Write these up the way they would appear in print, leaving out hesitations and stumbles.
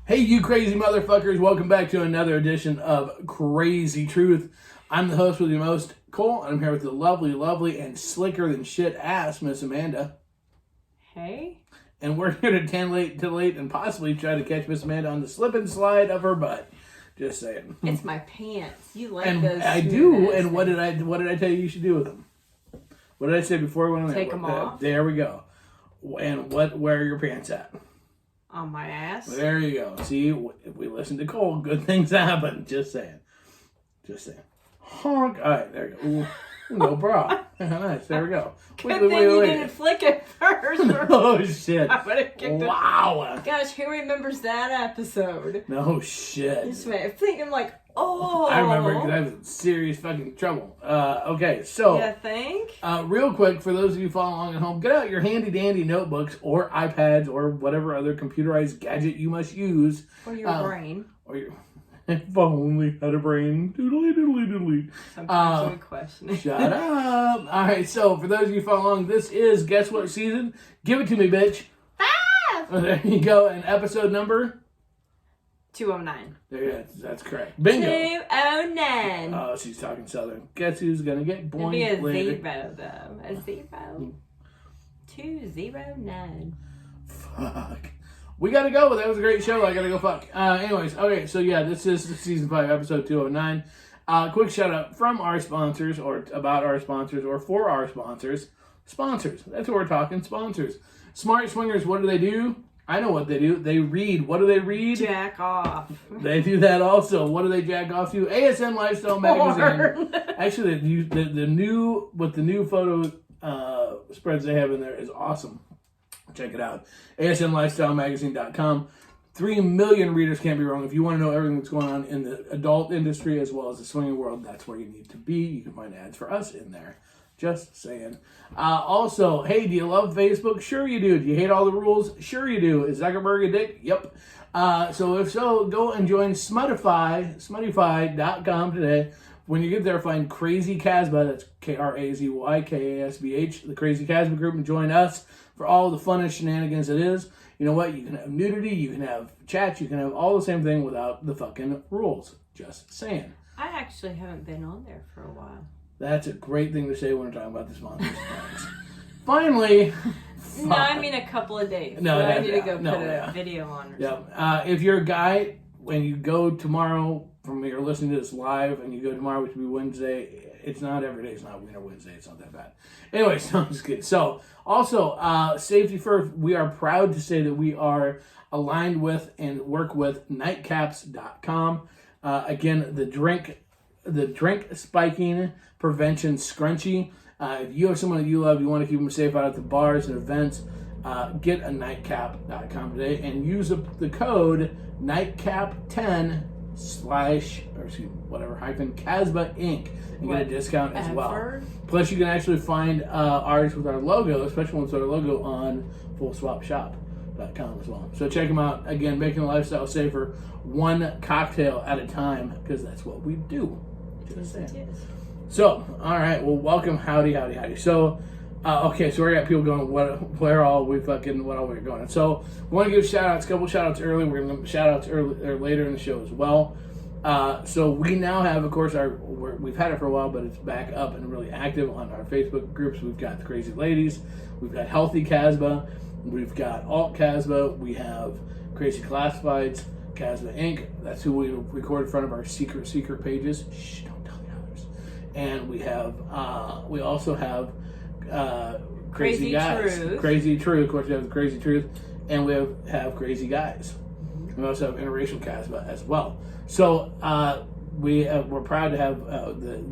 Hey, you crazy motherfuckers. Welcome back to another edition of Krazy Truth. I'm the host with the most, Cole, and I'm here with the lovely, and slicker than shit ass Miss Amanda. Hey. And we're here to titillate and possibly try to catch Miss Amanda on the slip and slide of her butt. Just saying. It's my pants. You like and those. I do, and what did I tell you should do with them? What did I say before we went on there? Take them off. There we go. And where are your pants at? On my ass. There you go. See, if we listen to Cole, good things happen. Just saying. Honk. All right, there you go. Ooh, no bra. Nice. There we go. Good thing you didn't flick it first. Oh, shit. I would have kicked it. Wow. Gosh, who remembers that episode? No shit. This way, I'm thinking like, oh. I remember because I was in serious fucking trouble. Okay, so. You think? Real quick, for those of you following along at home, get out your handy dandy notebooks or iPads or whatever other computerized gadget you must use. Or your brain. Or your... If only had a brain. Doodly. Sometimes we question it. Shut up. All right, so for those of you following along, this is guess what season? Give it to me, bitch. 5! There you go. And episode number? 209. There, that's correct. Bingo. 209. Oh, she's talking Southern. Guess who's going to get boinged It'd be a later? zero, though. A zero. 209. Fuck. We gotta go. That was a great show. I gotta go fuck. Anyways, okay, so yeah, this is season 5, episode 209. Quick shout out from our sponsors, or about our sponsors, or for our sponsors. Sponsors. That's what we're talking. Sponsors. Smart Swingers, what do? I know what they do. They read. What do they read? Jack off. They do that also. What do they jack off to? ASM Lifestyle Magazine. Actually, the new photo spreads they have in there is awesome. Check it out. ASMLifestyleMagazine.com. 3 million readers can't be wrong. If you want to know everything that's going on in the adult industry as well as the swinging world, that's where you need to be. You can find ads for us in there. Just saying. Also, hey, do you love Facebook? Sure you do. Do you hate all the rules? Sure you do. Is Zuckerberg a dick? Yep. So if so, go and join Smuttify.com today. When you get there, find Krazy Casbah. That's KrazyKasbh, the Krazy Casbah group, and join us for all the fun and shenanigans it is. You know what? You can have nudity, you can have chats, you can have all the same thing without the fucking rules. Just saying. I actually haven't been on there for a while. That's a great thing to say when we're talking about the sponsors. Finally. No, I mean a couple of days. No, I need to go put a video on or something. If you're a guy, when you go tomorrow, from you're listening to this live, and you go tomorrow, which will be Wednesday, it's not every day. It's not Winter Wednesday. It's not that bad. Anyway, so I'm just kidding. So, also, safety first, we are proud to say that we are aligned with and work with nightcaps.com. Again, the drink spiking prevention scrunchie. If you have someone that you love, you want to keep them safe out at the bars and events, get a nightcap.com today and use the code nightcap10 /Casbah Inc. and get a discount as well. Plus, you can actually find ours with our logo, especially with our logo, on fullswapshop.com as well. So check them out. Again, making the lifestyle safer, one cocktail at a time, because that's what we do. Just saying. So, all right. Well, welcome. Howdy. So, okay. So we got people going. What all we're going? So we want to give shout outs. A couple shout outs early. We're going to give shout outs early or later in the show as well. So we now have, of course, we've had it for a while, but it's back up and really active on our Facebook groups. We've got the Crazy Ladies. We've got Healthy Casbah. We've got Alt Casbah. We have Crazy Classifieds, Casbah Inc. That's who we record in front of our secret pages. Shh, don't tell the others. And we have, we also have Crazy Guys. Truth. Crazy Truth. Of course, we have the Crazy Truth. And we have Crazy Guys. We also have Interracial Casbah as well. So we're proud to have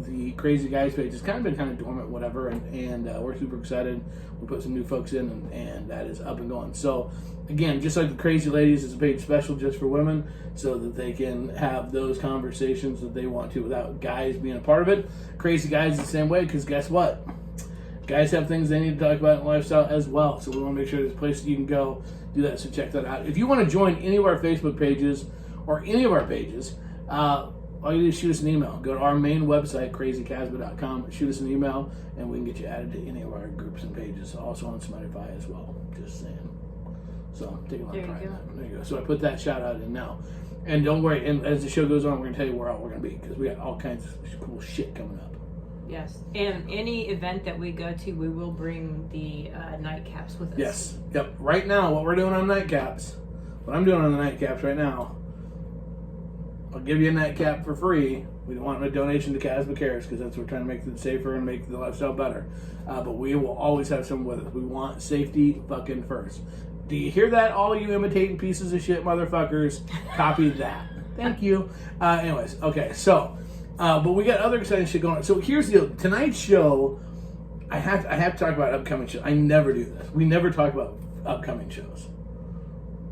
the Crazy Guys page. It's kind of dormant, whatever, and we're super excited. We put some new folks in, and that is up and going. So again, just like the Crazy Ladies, it's a page special just for women, so that they can have those conversations that they want to without guys being a part of it. Crazy Guys is the same way, because guess what? Guys have things they need to talk about in lifestyle as well. So we want to make sure there's a place that you can go do that. So check that out. If you want to join any of our Facebook pages or any of our pages, all you do is shoot us an email. Go to our main website, KrazyCasbah.com. Shoot us an email, and we can get you added to any of our groups and pages. Also on Spotify as well. Just saying. So take a look. There you go. So I put that shout out in now. And don't worry, and as the show goes on, we're going to tell you where all we're going to be, because we got all kinds of cool shit coming up. Yes. And any event that we go to, we will bring the nightcaps with us. Yes. Yep. Right now, what we're doing on nightcaps, what I'm doing on the nightcaps right now, I'll give you a nightcap for free. We don't want a donation to Casba Cares, because that's what we're trying to make it safer and make the lifestyle better. But we will always have someone with us. We want safety fucking first. Do you hear that, all you imitating pieces of shit motherfuckers? Copy that. Thank you. Anyways, okay, so, but we got other exciting shit going on. So here's the deal. Tonight's show, I have to talk about upcoming shows. I never do this. We never talk about upcoming shows.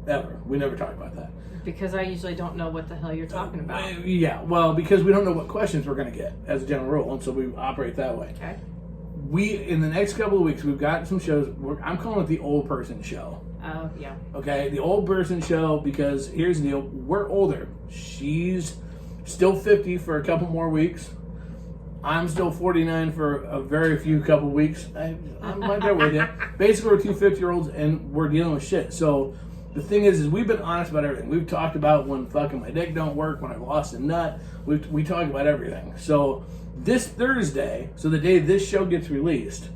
Ever. We never talk about that. Because I usually don't know what the hell you're talking about. Yeah, well, because we don't know what questions we're going to get, as a general rule, and so we operate that way. Okay. In the next couple of weeks, we've got some shows. I'm calling it the old person show. Oh, yeah. Okay, the old person show, because here's the deal. We're older. She's still 50 for a couple more weeks. I'm still 49 for a very few couple weeks. I'm right there with you. Basically, we're two 50-year-olds, and we're dealing with shit. So the thing is we've been honest about everything. We've talked about when fucking my dick don't work, when I've lost a nut. We talk about everything. So this Thursday, so the day this show gets released,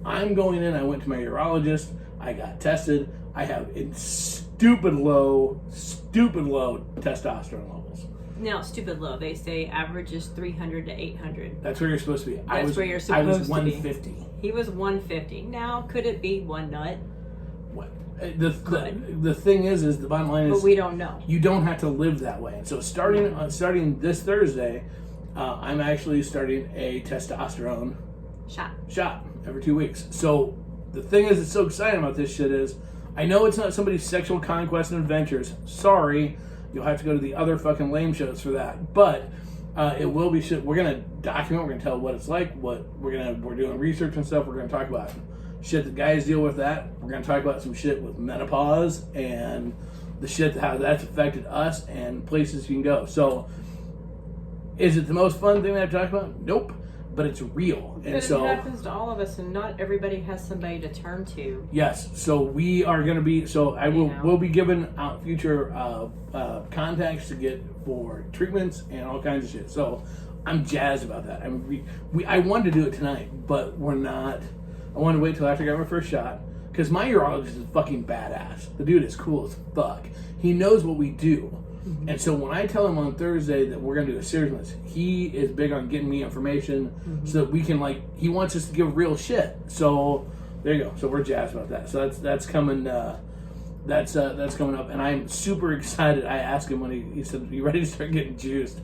I'm going in. I went to my urologist. I got tested. I have stupid low testosterone levels. Now, stupid low. They say average is 300 to 800. That's where you're supposed to be. That's where you're supposed to be. I was 150. He was 150. Now, could it be one nut? What? The thing is the bottom line is... But we don't know. You don't have to live that way. And so starting this Thursday, I'm actually starting a testosterone shot every 2 weeks. So the thing is that's so exciting about this shit is, I know it's not somebody's sexual conquest and adventures. Sorry, you'll have to go to the other fucking lame shows for that. But it will be shit. We're gonna document. We're gonna tell what it's like. We're doing research and stuff. We're gonna talk about shit that guys deal with. That we're gonna talk about some shit with menopause and the shit how that's affected us and places you can go. So, is it the most fun thing that I've talked about? Nope. But it's real. And but it happens to all of us, and not everybody has somebody to turn to. Yes. So we are going to be. So we'll be giving out future contacts to get for treatments and all kinds of shit. So I'm jazzed about that. I wanted to do it tonight, but we're not. I wanted to wait till after I got my first shot, because my urologist is fucking badass. The dude is cool as fuck. He knows what we do. Mm-hmm. And so when I tell him on Thursday that we're going to do a series on this, he is big on getting me information so that we can, he wants us to give real shit. So there you go. So we're jazzed about that. So that's coming. That's coming up, and I'm super excited. I asked him when he said, "You ready to start getting juiced?"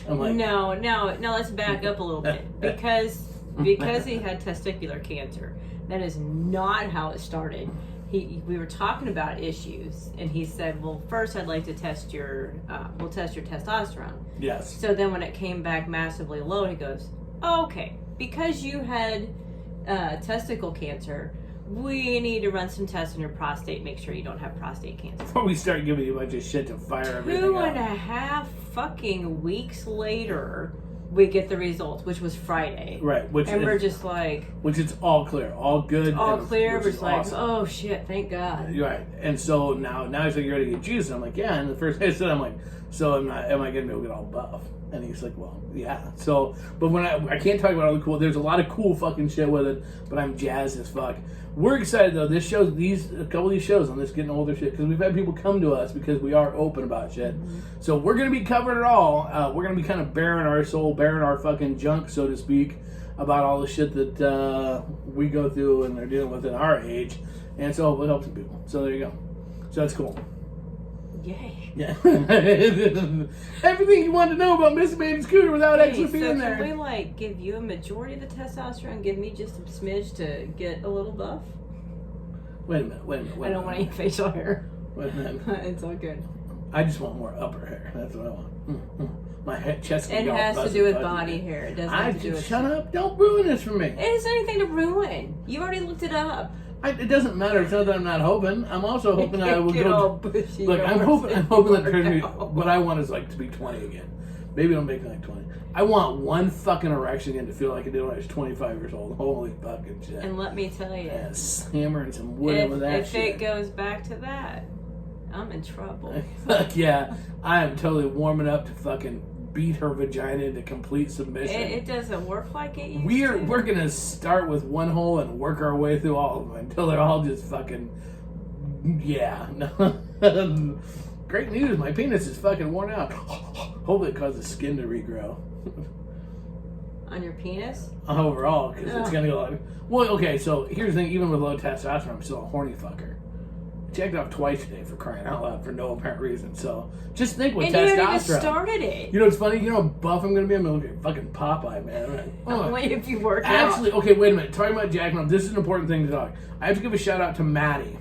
I'm like, No. Let's back up a little bit because he had testicular cancer. That is not how it started. We were talking about issues, and he said, "Well, first I'd like to test we'll test your testosterone." Yes. So then, when it came back massively low, he goes, oh, "Okay, because you had testicle cancer, we need to run some tests on your prostate, make sure you don't have prostate cancer." Before we start giving you a bunch of shit to fire everything up. 2.5 fucking weeks later, we get the results, which was Friday. Right. We're just like... Which it's all clear. All good. All clear. We're just like, awesome. Oh, shit, thank God. Right. And so now he's like, "You ready to get juiced?" And I'm like, "Yeah." And the first day I said, I'm like, "So am I going to be able to get all buff?" And he's like, "Well, yeah." So, but when I can't talk about all the cool, there's a lot of cool fucking shit with it, but I'm jazzed as fuck. We're excited though. This shows a couple of these shows on this getting older shit, because we've had people come to us because we are open about shit. Mm-hmm. So we're gonna be covering it all. We're gonna be kind of bearing our soul, bearing our fucking junk, so to speak, about all the shit that we go through and they're dealing with in our age, and so hopefully help some people. So there you go. So that's cool. Yay. Yeah. Everything you want to know about Miss Baby Scooter without actually being there. Can we give you a majority of the testosterone, give me just a smidge to get a little buff? Wait a minute. I don't want any facial hair. Wait a minute. It's all good. I just want more upper hair. That's what I want. My head, chest can go. It has to do with body hair. It doesn't have to do with... Shut up. Don't ruin this for me. It isn't anything to ruin. You already looked it up. It doesn't matter. It's not that I'm not hoping. I'm also hoping I will go. Bushy. Look, I'm hoping that what I want is to be 20 again. Maybe it'll make me 20. I want one fucking erection again to feel like I did when I was 25 years old. Holy fucking shit. And let me tell you. Hammering some wood with that shit. If it goes back to that, I'm in trouble. Fuck yeah. I am totally warming up to fucking beat her vagina into complete submission. It doesn't work like it used to. We're gonna start with one hole and work our way through all of them until they're all just fucking, yeah. Great news, my penis is fucking worn out. Hopefully it causes skin to regrow. On your penis? Overall, because it's gonna go like, well, okay, so here's the thing, even with low testosterone, I'm still a horny fucker. Checked off twice today for crying out loud for no apparent reason. So just think with and testosterone. You haven't even started it. You know what's funny? You know how buff I'm gonna be? I'm gonna look like fucking Popeye, man. Only if you work out. Actually, okay, wait a minute. Talking about jacking off, this is an important thing to talk. I have to give a shout out to Maddie.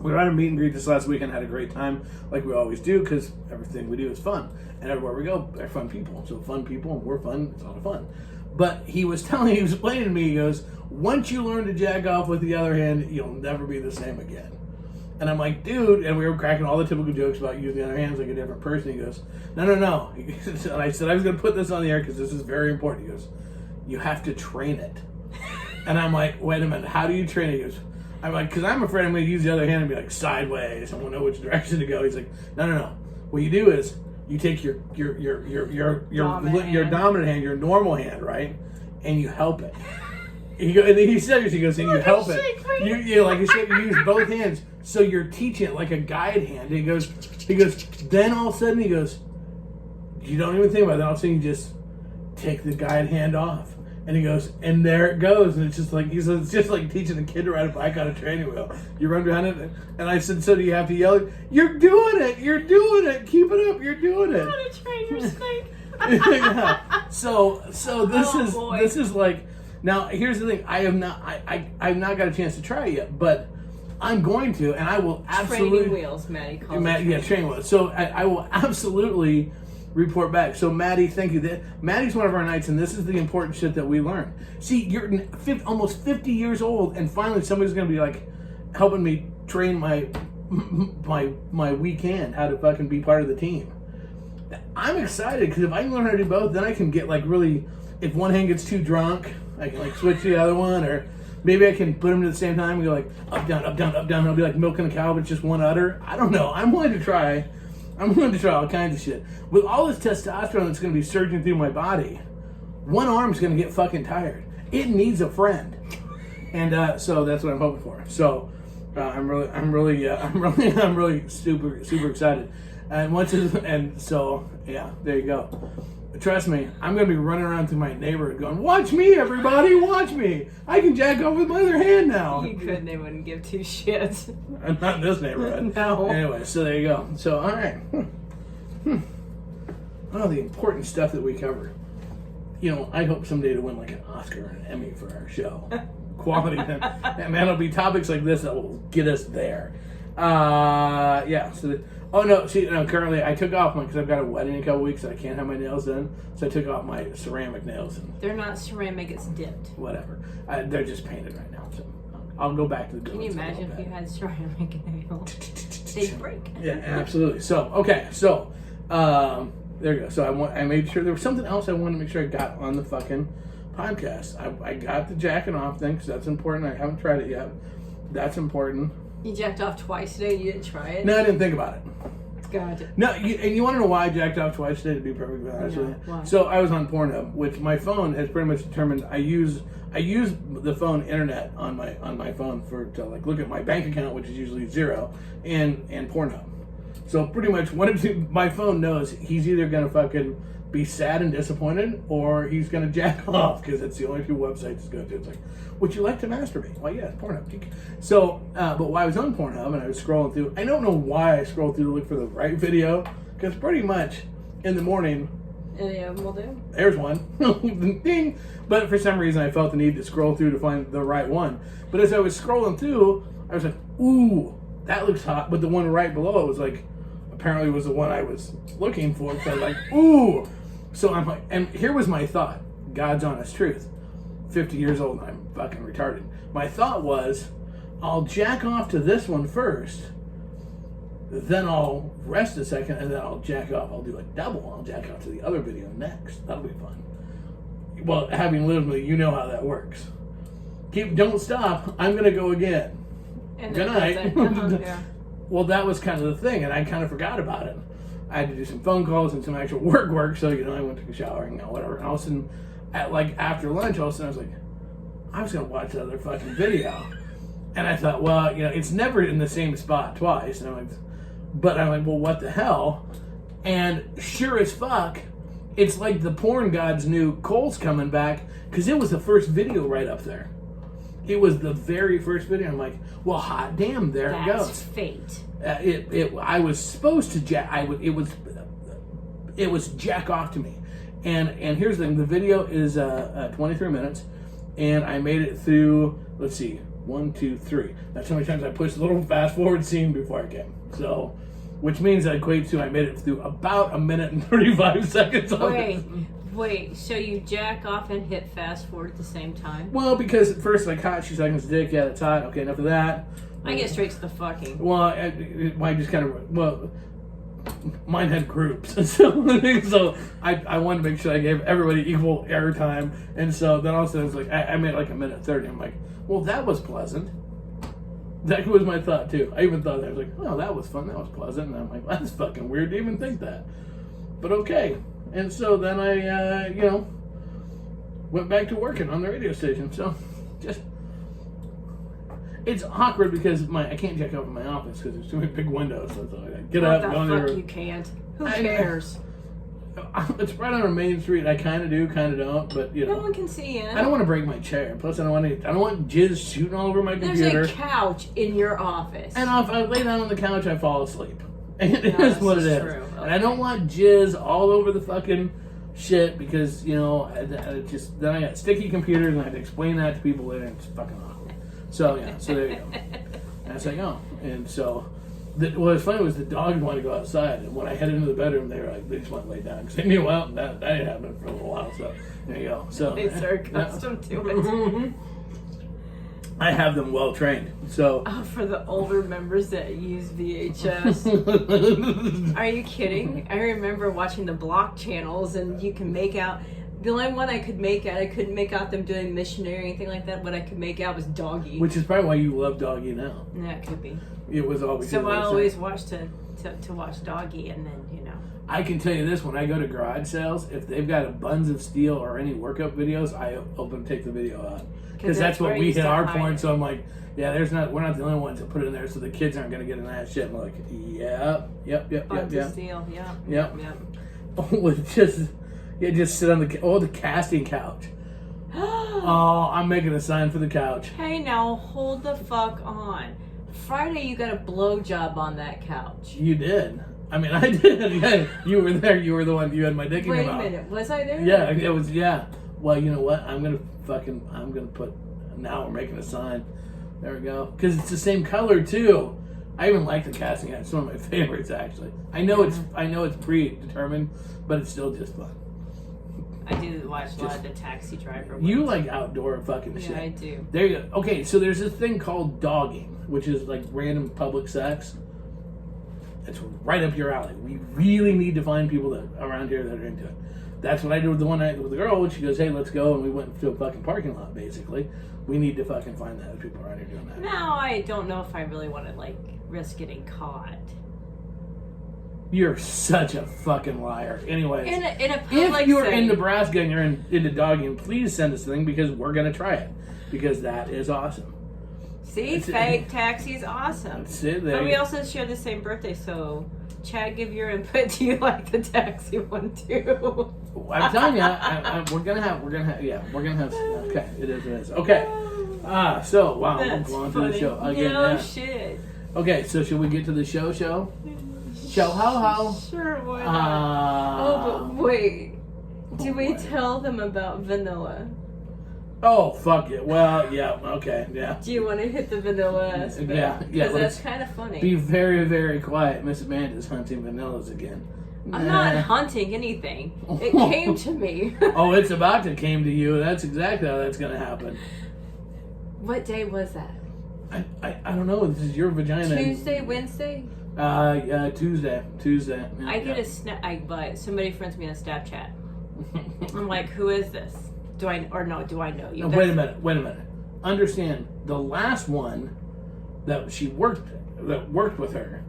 We were at a meet and greet this last weekend, had a great time, like we always do, because everything we do is fun. And everywhere we go, they're fun people. So fun people, and we're fun, it's a lot of fun. But he was explaining to me, he goes, once you learn to jack off with the other hand, you'll never be the same again. And I'm like, dude, and we were cracking all the typical jokes about using the other hands like a different person. He goes, no. And I said, I was going to put this on the air because this is very important. He goes, you have to train it. And I'm like, wait a minute, how do you train it? He goes, I'm like, because I'm afraid I'm going to use the other hand and be like sideways. I won't know which direction to go. He's like, no. What you do is you take your dominant hand, your normal hand, right, and you help it. And he said, he goes, and you help it. You like I said, you use both hands, so you're teaching it like a guide hand. And he goes. Then all of a sudden he goes, you don't even think about that. All of a sudden you just take the guide hand off. And he goes, and there it goes. And it's just like, he says, it's just like teaching a kid to ride a bike on a training wheel. You run behind it. And I said, so do you have to yell, you're doing it. Keep it up. You're doing it. How to train your snake. Yeah. So this is like, now here's the thing. I've not got a chance to try it yet, but I'm going to, and I will absolutely. Training wheels, Maddie calls it. Yeah, training wheels. So I will absolutely report back. So Maddie, thank you. Maddie's one of our knights, and this is the important shit that we learn. See, you're almost 50 years old, and finally somebody's going to be like helping me train my weak hand how to fucking be part of the team. I'm excited because if I can learn how to do both, then I can get like really. If one hand gets too drunk, I can like switch to the other one, or maybe I can put them at the same time and go like up, down, up, down, up, down. It'll be like milking a cow, but just one udder. I don't know. I'm willing to try all kinds of shit. With all this testosterone that's going to be surging through my body, one arm's going to get fucking tired. It needs a friend, and so that's what I'm hoping for. So I'm really super excited. And so yeah, there you go. Trust me, I'm going to be running around through my neighborhood going, watch me, everybody, watch me. I can jack off with my other hand now. You couldn't, they wouldn't give two shits. Not in this neighborhood. No. Anyway, so there you go. So, all right. Oh, the important stuff that we cover. You know, I hope someday to win like an Oscar or an Emmy for our show. Quality. Man, it'll be topics like this that will get us there. Yeah, so... Oh no! See, no. Currently, I took off because I've got a wedding in a couple weeks, so I can't have my nails done. So I took off my ceramic nails. And they're not ceramic; it's dipped. Whatever. They're just painted right now. So I'll go back to the. Can you imagine if you had ceramic nails? They'd break. Yeah, absolutely. So okay, so there you go. So I made sure there was something else I wanted to make sure I got on the fucking podcast. I got the jacking off thing because that's important. I haven't tried it yet. That's important. You jacked off twice today and you didn't try it? No, I didn't think about it. Gotcha. No, and you want to know why I jacked off twice today, to be perfectly honest with you? Why? So I was on Pornhub, which my phone has pretty much determined I use the phone internet on my phone to like look at my bank account, which is usually zero, and Pornhub. So pretty much my phone knows he's either gonna fucking be sad and disappointed, or he's gonna jack off because it's the only two websites to go to. It's like, would you like to masturbate? Well, yeah, it's Pornhub. So, but while I was on Pornhub and I was scrolling through, I don't know why I scrolled through to look for the right video, because pretty much in the morning, any of them will do. There's one, ding. But for some reason, I felt the need to scroll through to find the right one. But as I was scrolling through, I was like, ooh, that looks hot. But the one right below it was like, apparently was the one I was looking for. So I was like, ooh. So I'm like, and here was my thought, God's honest truth. 50 years old and I'm fucking retarded. My thought was, I'll jack off to this one first, then I'll rest a second, and then I'll jack off. I'll do a double. I'll jack off to the other video next. That'll be fun. Well, having lived with you know how that works. Don't stop. I'm going to go again. And good night. Yeah. Well, that was kind of the thing, and I kind of forgot about it. I had to do some phone calls and some actual work, so, I went to a shower and whatever. And all of a sudden, after lunch, all of a sudden I was like, I was going to watch another fucking video. And I thought, well, it's never in the same spot twice. And I'm like, well, what the hell? And sure as fuck, it's like the porn gods knew Cole's coming back, because it was the first video right up there. It was the very first video. I'm like, well, hot damn, there it goes. That's fate. I was supposed to jack. It was jack off to me. And here's the thing: the video is 23 minutes, and I made it through. Let's see, 1, 2, 3. That's how many times I pushed the little fast forward scene before I came. So, which means that equates to I made it through about 1 minute and 35 seconds. Wait, so you jack off and hit fast forward at the same time? Well, because at first, hot, she's like, it's dick, yeah, that's hot. Okay, enough of that. I get straight to the fucking. Well, I just kind of, mine had groups. So I wanted to make sure I gave everybody equal airtime. And so then also, it's like, I made like 1 minute 30. I'm like, well, that was pleasant. That was my thought, too. I even thought that. I was like, oh, that was fun. That was pleasant. And I'm like, that's fucking weird to even think that. But okay. And so then I, went back to working on the radio station. So, it's awkward because I can't jack up in my office because there's too many big windows. So I get up, go in there. You can't. Who cares? It's right on our main street. I kind of do, kind of don't, but no one can see you. I don't want to break my chair. Plus, I don't want jizz shooting all over my computer. There's a couch in your office. And if I lay down on the couch, I fall asleep. It is what it is. True. Okay. And I don't want jizz all over the fucking shit because, then I got sticky computers and I have to explain that to people later and it's fucking awkward. So, so there you go. And I was like, oh. And so, what was funny was the dogs wanted to go outside. And when I headed into the bedroom, they just went to lay down because they knew, well, that ain't happening for a little while. So, there you go. So, they start accustomed to it. I have them well trained. So for the older members that use VHS. Are you kidding? I remember watching the block channels and you can make out the only one I couldn't make out them doing missionary or anything like that. What I could make out was Doggy. Which is probably why you love Doggy now. Yeah, it could be. It was always so I always watch to watch Doggy and then I can tell you this, when I go to garage sales, if they've got a Buns of Steel or any workup videos, I take the video out. Because that's what we hit our point. So I'm like, yeah, we're not the only ones that put it in there, so the kids aren't going to get in that shit. And I'm like, yep. Buns of Steel, yep. Oh, just sit on the casting couch. Oh, I'm making a sign for the couch. Hey, now hold the fuck on. Friday, you got a blowjob on that couch. You did. I mean, I did. Yeah, you were there. You were the one. You had my dick in your mouth. Wait a minute. Was I there? Yeah, it was. Yeah. Well, you know what? I'm gonna put. Now we're making a sign. There we go. Because it's the same color too. I even like the casting. It's one of my favorites, actually. I know it's predetermined, but it's still just fun. I do watch a lot of the Taxi Driver ones. You like outdoor fucking shit. Yeah, I do. There you go. Okay, so there's this thing called dogging, which is like random public sex. It's right up your alley. We really need to find people around here that are into it. That's what I did with with the girl. When she goes, hey, let's go, and we went to a fucking parking lot, basically. We need to fucking find that people around here doing that. Now, I don't know if I really want to, risk getting caught. You're such a fucking liar. Anyways, in a public if you're setting. in Nebraska and you're into dogging, please send us a thing because we're going to try it. Because that is awesome. See, fake taxi is awesome. That's it. But we also share the same birthday, so Chad, give your input. Do you like the taxi one too? I'm telling you, we're gonna have. Okay, it is. Okay. So wow, we'll go on to the show again. No shit. Okay, so should we get to the show? Show how? Sure, why not? But wait. Do we tell them about vanilla? Oh, fuck it. Well, yeah, okay, yeah. Do you want to hit the vanilla aspect? Yeah. Because that's kind of funny. Be very, very quiet. Miss Amanda's hunting vanillas again. I'm not hunting anything. It came to me. Oh, it's about to came to you. That's exactly how that's going to happen. What day was that? I don't know. This is your vagina. Tuesday, Wednesday? Tuesday. Yeah, I get a snap. Somebody friends me on Snapchat. I'm like, who is this? Do I know you? No, wait a minute. Understand, the last one that worked with her.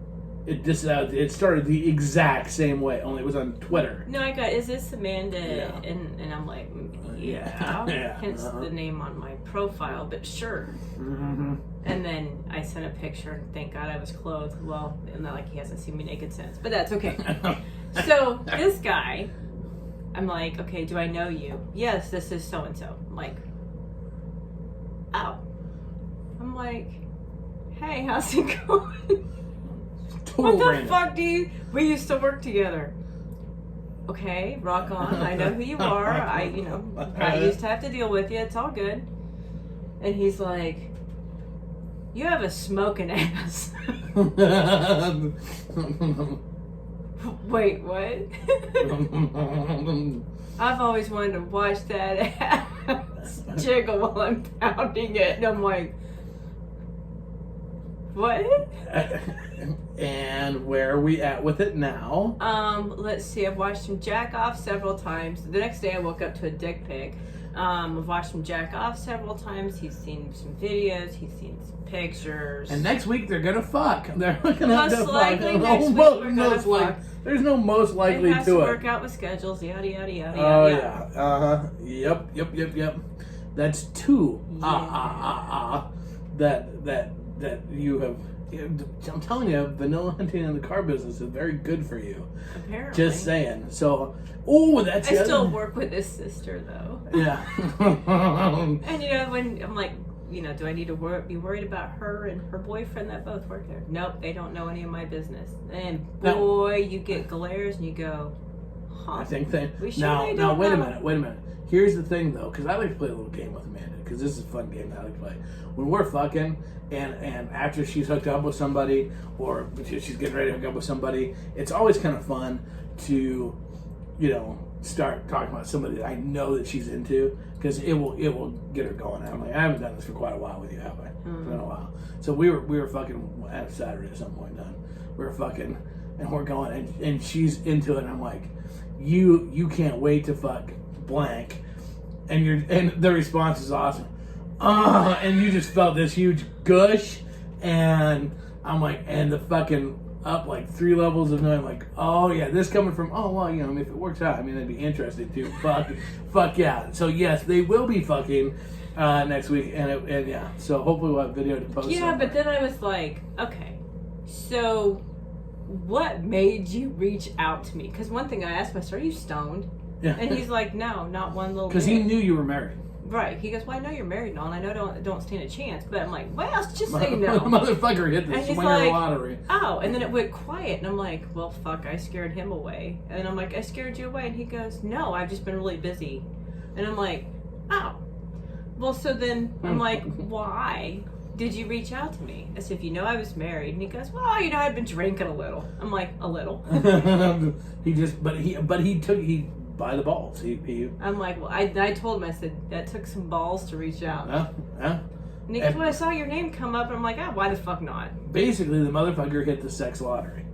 It started the exact same way, only it was on Twitter. No, I got, is this Amanda? Yeah. And I'm like, yeah. Hence the name on my profile, but sure. Mm-hmm. And then I sent a picture, and thank God I was clothed. Well, not like he hasn't seen me naked since, but that's okay. So this guy, I'm like, okay, do I know you? Yes, this is so and so. I'm like, oh. I'm like, hey, how's it going? What the fuck we used to work together. Okay, rock on. I know who you are. I used to have to deal with you. It's all good. And he's like, you have a smoking ass. Wait, what? I've always wanted to watch that ass jiggle while I'm pounding it. And I'm like, what? And where are we at with it now? Let's see. I've watched him jack off several times. The next day I woke up to a dick pic. I've watched him jack off several times. He's seen some videos. He's seen some pictures. And next week they're gonna fuck. They're gonna most have to likely fuck. next week we're gonna fuck. There's no most likely it has to to it. work out with schedules. Yada yada yada. Oh yada. yeah. Yep. That's two. That you have. I'm telling you, vanilla hunting in the car business is very good for you. Apparently. Just saying. So, that's. I still work with his sister though. Yeah. And when I'm like, do I need to be worried about her and her boyfriend that both work there? Nope, they don't know any of my business. And boy, you get glares and you go, huh? I think they. We sure Now, they don't wait know. a minute. Here's the thing, though, because I like to play a little game with Amanda, because this is a fun game that I like to play. When we're fucking, and after she's hooked up with somebody, or she's getting ready to hook up with somebody, it's always kind of fun to, start talking about somebody that I know that she's into, because it will get her going. I'm like, I haven't done this for quite a while with you, have I? It's been a while. So we were fucking at Saturday at some point in time. We were fucking, and we're going, and she's into it, and I'm like, you can't wait to fuck blank, and the response is awesome. And you just felt this huge gush, and I'm like, and the fucking up like 3 levels of knowing, like, oh yeah, this coming from, oh well, if it works out, that'd be interesting too. fuck yeah. So yes, they will be fucking next week, and yeah. So hopefully we'll have video to post. Yeah, somewhere. but then I was like, okay, so what made you reach out to me? Because one thing I asked myself, are you stoned? Yeah. And he's like, no, not one little bit. Because he knew you were married. Right. He goes, well, I know you're married and all, and I know don't stand a chance. But I'm like, well, just say no. Motherfucker hit the And he's swinger like, lottery. Oh, and then it went quiet, and I'm like, well, fuck, I scared him away. And I'm like, I scared you away? And he goes, no, I've just been really busy. And I'm like, oh. Well, so then I'm like, why did you reach out to me? As if I was married. And he goes, well, I've been drinking a little. I'm like, a little? he by the balls. I'm like, well, I told him, I said, that took some balls to reach out. Yeah. And he goes, well, I saw your name come up, and I'm like, why the fuck not? Basically, the motherfucker hit the sex lottery.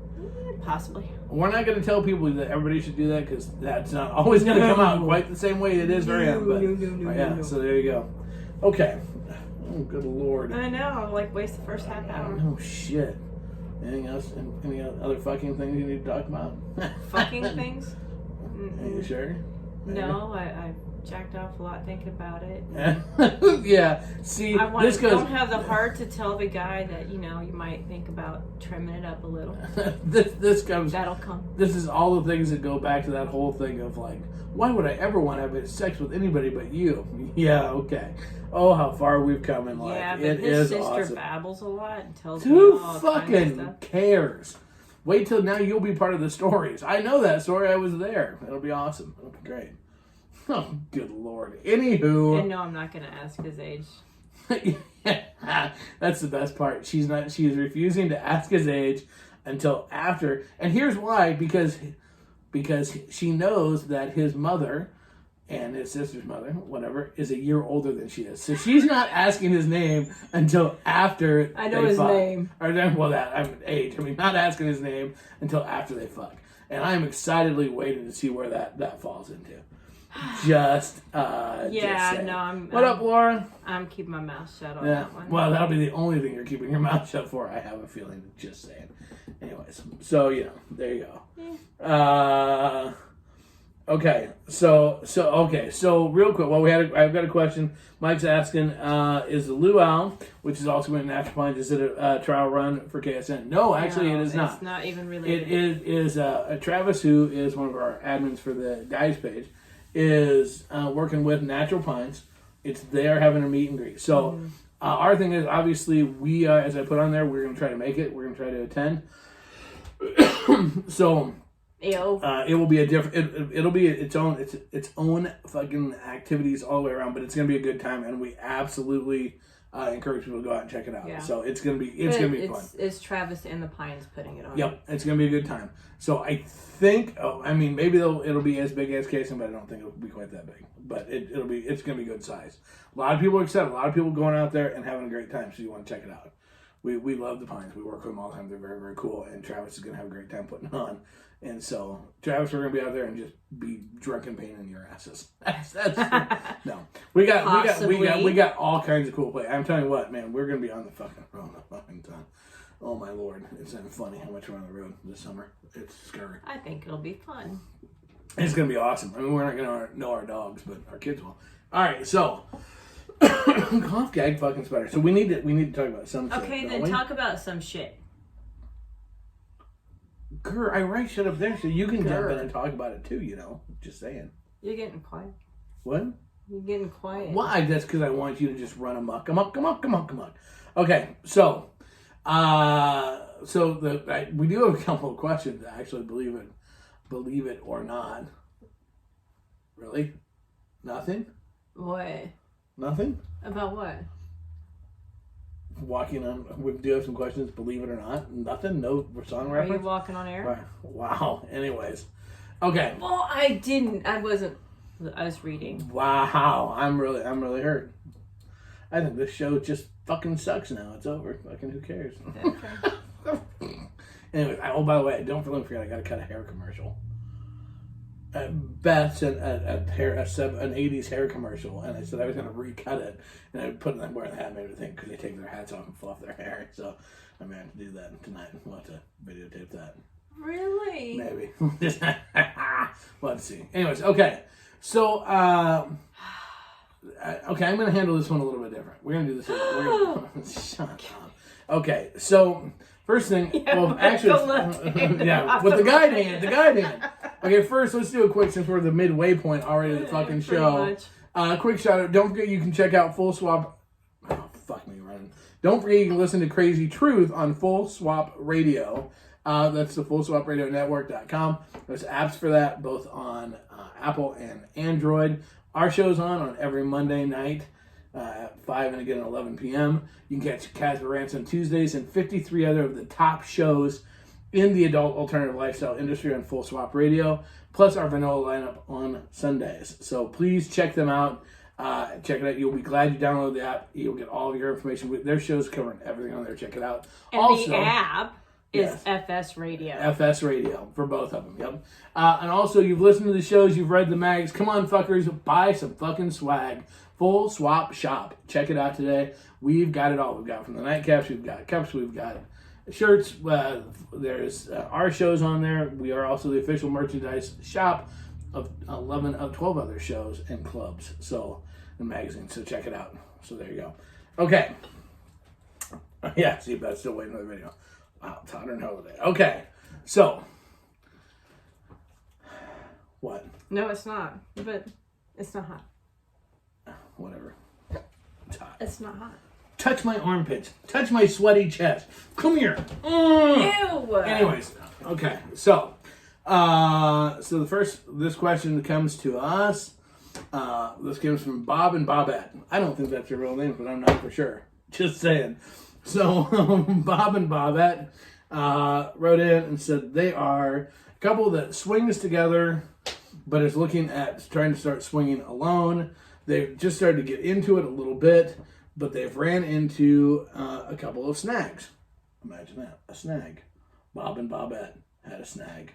Possibly. We're not going to tell people that everybody should do that, because that's not always going to come out quite the same way it is for him. But so there you go. Okay. Oh, good lord. I know. I'll waste the first half hour. Oh shit. Anything else? Any other fucking things you need to talk about? Fucking things? Are you sure? No, I jacked off a lot thinking about it. Yeah. See, don't have the heart to tell the guy that you might think about trimming it up a little. That'll come. This is all the things that go back to that whole thing of like, why would I ever want to have sex with anybody but you? Yeah. Okay. Oh, how far we've come in life. Yeah, but it his is sister awesome. babbles a lot and tells me Who all fucking kinds of stuff. cares? Wait till now you'll be part of the stories. I know that story. I was there. It'll be awesome. It'll be great. Oh, good lord. Anywho. And no, I'm not going to ask his age. That's the best part. She is refusing to ask his age until after. And here's why. Because she knows that his mother and his sister's mother, whatever, is a year older than she is. So she's not asking his name until after I know his name. Or then, age. Not asking his name until after they fuck. And I'm excitedly waiting to see where that falls into. Just I'm. What up, Laura? I'm keeping my mouth shut on Yeah. that one. Well, that'll be the only thing you're keeping your mouth shut for. I have a feeling. Just saying. Anyways, so there you go. Yeah. Okay. So real quick. Well, I've got a question. Mike's asking, is the luau, which is also in Natural Pines, is it a trial run for KSN? No, actually, it is not. It's not even related. It is Travis, who is one of our admins for the guys page, is working with Natural Pines. They are having a meet and greet. So our thing is, obviously, we as I put on there, we're going to try to make it. We're going to try to attend. So it will be a different. It'll be its own fucking activities all the way around. But it's going to be a good time, and we absolutely encourage people to go out and check it out. Yeah. So it's going to be fun. It's Travis and the Pines putting it on. Yep, it's going to be a good time. So I think, maybe it'll be as big as Kason, but I don't think it'll be quite that big. But it's going to be good size. A lot of people are excited. A lot of people going out there and having a great time. So you want to check it out. We love the Pines. We work with them all the time. They're very, very cool. And Travis is going to have a great time putting it on. And so, Travis, we're going to be out there and just be drunken pain in your asses. That's no. We got all kinds of cool play. I'm telling you what, man, we're going to be on the fucking road the fucking time. Oh my Lord, it's not funny how much we're on the road this summer. It's scary. I think it'll be fun. It's going to be awesome. We're not going to know our dogs, but our kids will. All right, so cough, gag, fucking spider. So we need to talk about some shit. Okay, then talk about some shit. Grr, I write shit up there so you can jump in and talk about it too, Just saying. You're getting quiet. What? You're getting quiet. Why? That's because I want you to just run amok. Okay, so we do have a couple of questions, actually, believe it or not. Really? Nothing? What? Nothing? About what? Walking on, we do have some questions, believe it or not. Nothing? No song reference? Are you walking on air? Wow. Anyways. Okay. Well, I didn't. I was reading. Wow. I'm really hurt. I think this show just fucking sucks now. It's over. Fucking who cares? Okay. Anyway, by the way, don't forget I gotta cut a hair commercial. Beth sent an 80s hair commercial, and I said I was going to recut it, and I put them wearing the hat and everything because they take their hats off and fluff their hair. So I may have to do that tonight. We'll have to videotape that. Really? Maybe. We'll have to see. Anyways, okay. So, I'm going to handle this one a little bit different. We're going to do this. Shut up. Okay, so first thing, with the guide hand. Okay, first let's do a quick, since we're the midway point already of the fucking show. Quick shout out. Don't forget you can check out Full Swap. Oh, fuck me running. Don't forget you can listen to Krazy Truth on Full Swap Radio. That's the FullSwapRadioNetwork.com. There's apps for that, both on Apple and Android. Our show's on every Monday night at 5 and again at 11 p.m. You can catch Casper Rants on Tuesdays and 53 other of the top shows in the adult alternative lifestyle industry on Full Swap Radio, plus our vanilla lineup on Sundays. So please check them out. Check it out. You'll be glad you download the app. You'll get all of your information. Their show's covering everything on there. Check it out. And also, the app is FS Radio. FS Radio for both of them, yep. And also, you've listened to the shows, you've read the mags. Come on, fuckers, buy some fucking swag. Full Swap Shop. Check it out today. We've got it all. We've got from the nightcaps, we've got cups, we've got shirts. There's our shows on there. We are also the official merchandise shop of 11 of 12 other shows and clubs. So, and magazines. So check it out. So there you go. Okay. Yeah, see, but still waiting for the video. Wow, it's hotter than hell today. Okay, so what? No, it's not. But it's not hot. Whatever. It's hot. It's not hot. Touch my armpits. Touch my sweaty chest. Come here. Ew. Anyways, okay. So this question comes to us. This comes from Bob and Bobette. I don't think that's your real name, but I'm not for sure. Just saying. So Bob and Bobette wrote in and said they are a couple that swings together, but is looking at trying to start swinging alone. They've just started to get into it a little bit, but they've ran into a couple of snags. Imagine that, a snag. Bob and Bobette had a snag.